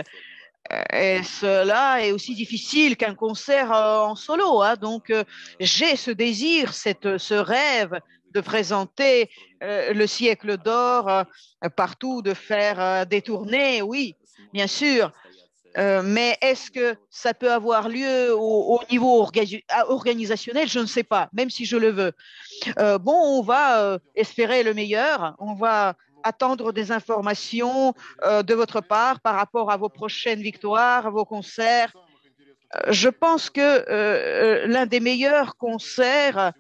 Et cela est aussi difficile qu'un concert en solo. Hein. Donc, j'ai ce désir, ce rêve de présenter le Siècle d'or partout, de faire des tournées, oui, bien sûr. Mais est-ce que ça peut avoir lieu au niveau organisationnel? Je ne sais pas, même si je le veux. Bon, on va espérer le meilleur. On va attendre des informations de votre part par rapport à vos prochaines victoires, à vos concerts. Je pense que l'un des meilleurs concerts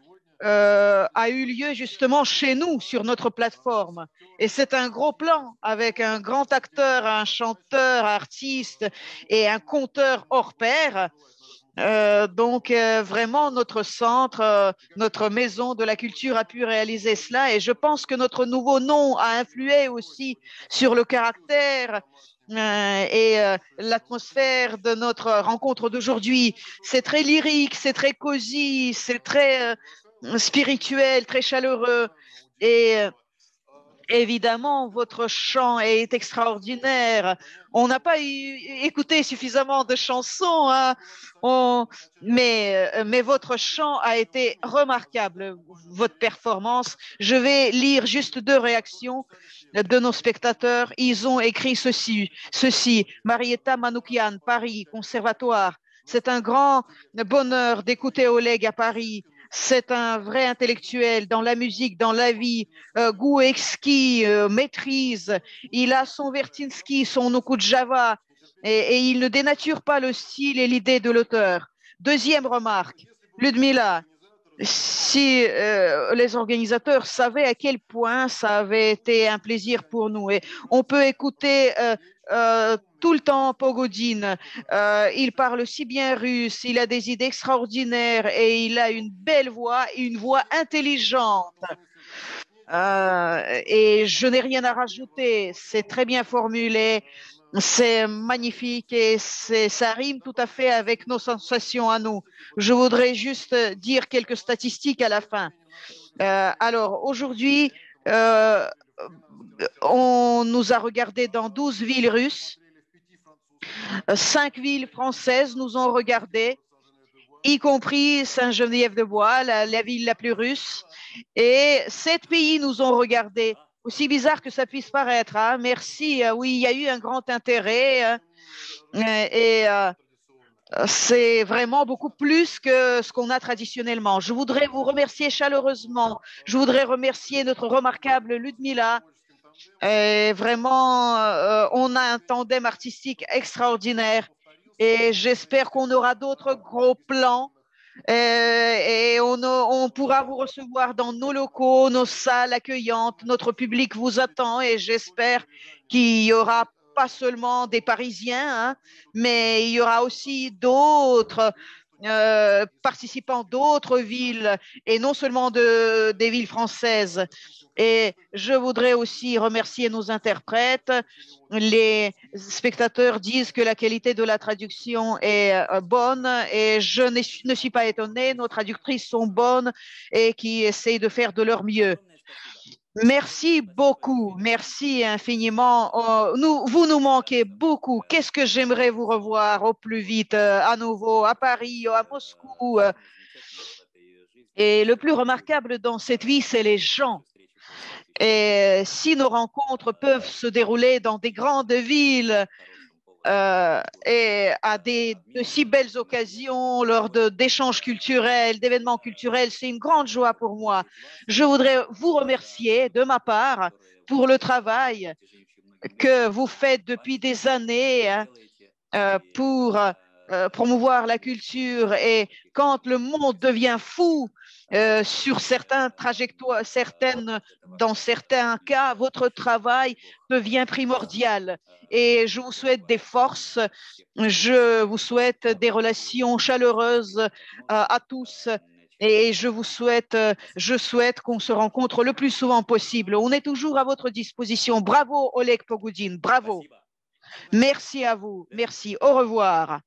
a eu lieu justement chez nous, sur notre plateforme. Et c'est un gros plan avec un grand acteur, un chanteur, artiste et un conteur hors pair. Vraiment, notre centre, notre maison de la culture a pu réaliser cela et je pense que notre nouveau nom a influé aussi sur le caractère l'atmosphère de notre rencontre d'aujourd'hui, c'est très lyrique, c'est très cosy, c'est très spirituel, très chaleureux. Et évidemment, votre chant est extraordinaire. On n'a pas écouté suffisamment de chansons, hein. Mais votre chant a été remarquable, votre performance. Je vais lire juste 2 réactions de nos spectateurs. Ils ont écrit ceci. Marietta Manoukian, Paris, Conservatoire. C'est un grand bonheur d'écouter Oleg à Paris. C'est un vrai intellectuel dans la musique, dans la vie, goût exquis, maîtrise. Il a son Vertinsky, son Okudjava, et il ne dénature pas le style et l'idée de l'auteur. Deuxième remarque, Ludmila, si les organisateurs savaient à quel point ça avait été un plaisir pour nous. Et on peut écouter tout le temps Pogodine. Il parle si bien russe, il a des idées extraordinaires et il a une belle voix et une voix intelligente. Et je n'ai rien à rajouter, c'est très bien formulé. C'est magnifique et ça rime tout à fait avec nos sensations à nous. Je voudrais juste dire quelques statistiques à la fin. Alors, aujourd'hui, on nous a regardé dans 12 villes russes. 5 villes françaises nous ont regardé, y compris Saint-Geneviève-de-Bois, la ville la plus russe. Et 7 pays nous ont regardés. Aussi bizarre que ça puisse paraître, hein. Merci. Oui, il y a eu un grand intérêt et c'est vraiment beaucoup plus que ce qu'on a traditionnellement. Je voudrais vous remercier chaleureusement. Je voudrais remercier notre remarquable Ludmila. Vraiment, on a un tandem artistique extraordinaire et j'espère qu'on aura d'autres gros plans. Et on pourra vous recevoir dans nos locaux, nos salles accueillantes. Notre public vous attend et j'espère qu'il y aura pas seulement des Parisiens, hein, mais il y aura aussi d'autres participants d'autres villes et non seulement des villes françaises. Et je voudrais aussi remercier nos interprètes. Les spectateurs disent que la qualité de la traduction est bonne et je ne suis pas étonnée. Nos traductrices sont bonnes et qui essayent de faire de leur mieux. Merci beaucoup, merci infiniment. Vous nous manquez beaucoup. Qu'est-ce que j'aimerais vous revoir au plus vite, à nouveau, à Paris, à Moscou. Et le plus remarquable dans cette vie, c'est les gens. Et si nos rencontres peuvent se dérouler dans des grandes villes et à de si belles occasions, lors d'échanges culturels, d'événements culturels, c'est une grande joie pour moi. Je voudrais vous remercier de ma part pour le travail que vous faites depuis des années pour promouvoir la culture. Et quand le monde devient fou sur certaines trajectoires, dans certains cas, votre travail devient primordial. Et je vous souhaite des forces, je vous souhaite des relations chaleureuses à tous. Et je souhaite qu'on se rencontre le plus souvent possible. On est toujours à votre disposition. Bravo, Oleg Pogoudine, bravo. Merci à vous. Merci. Au revoir.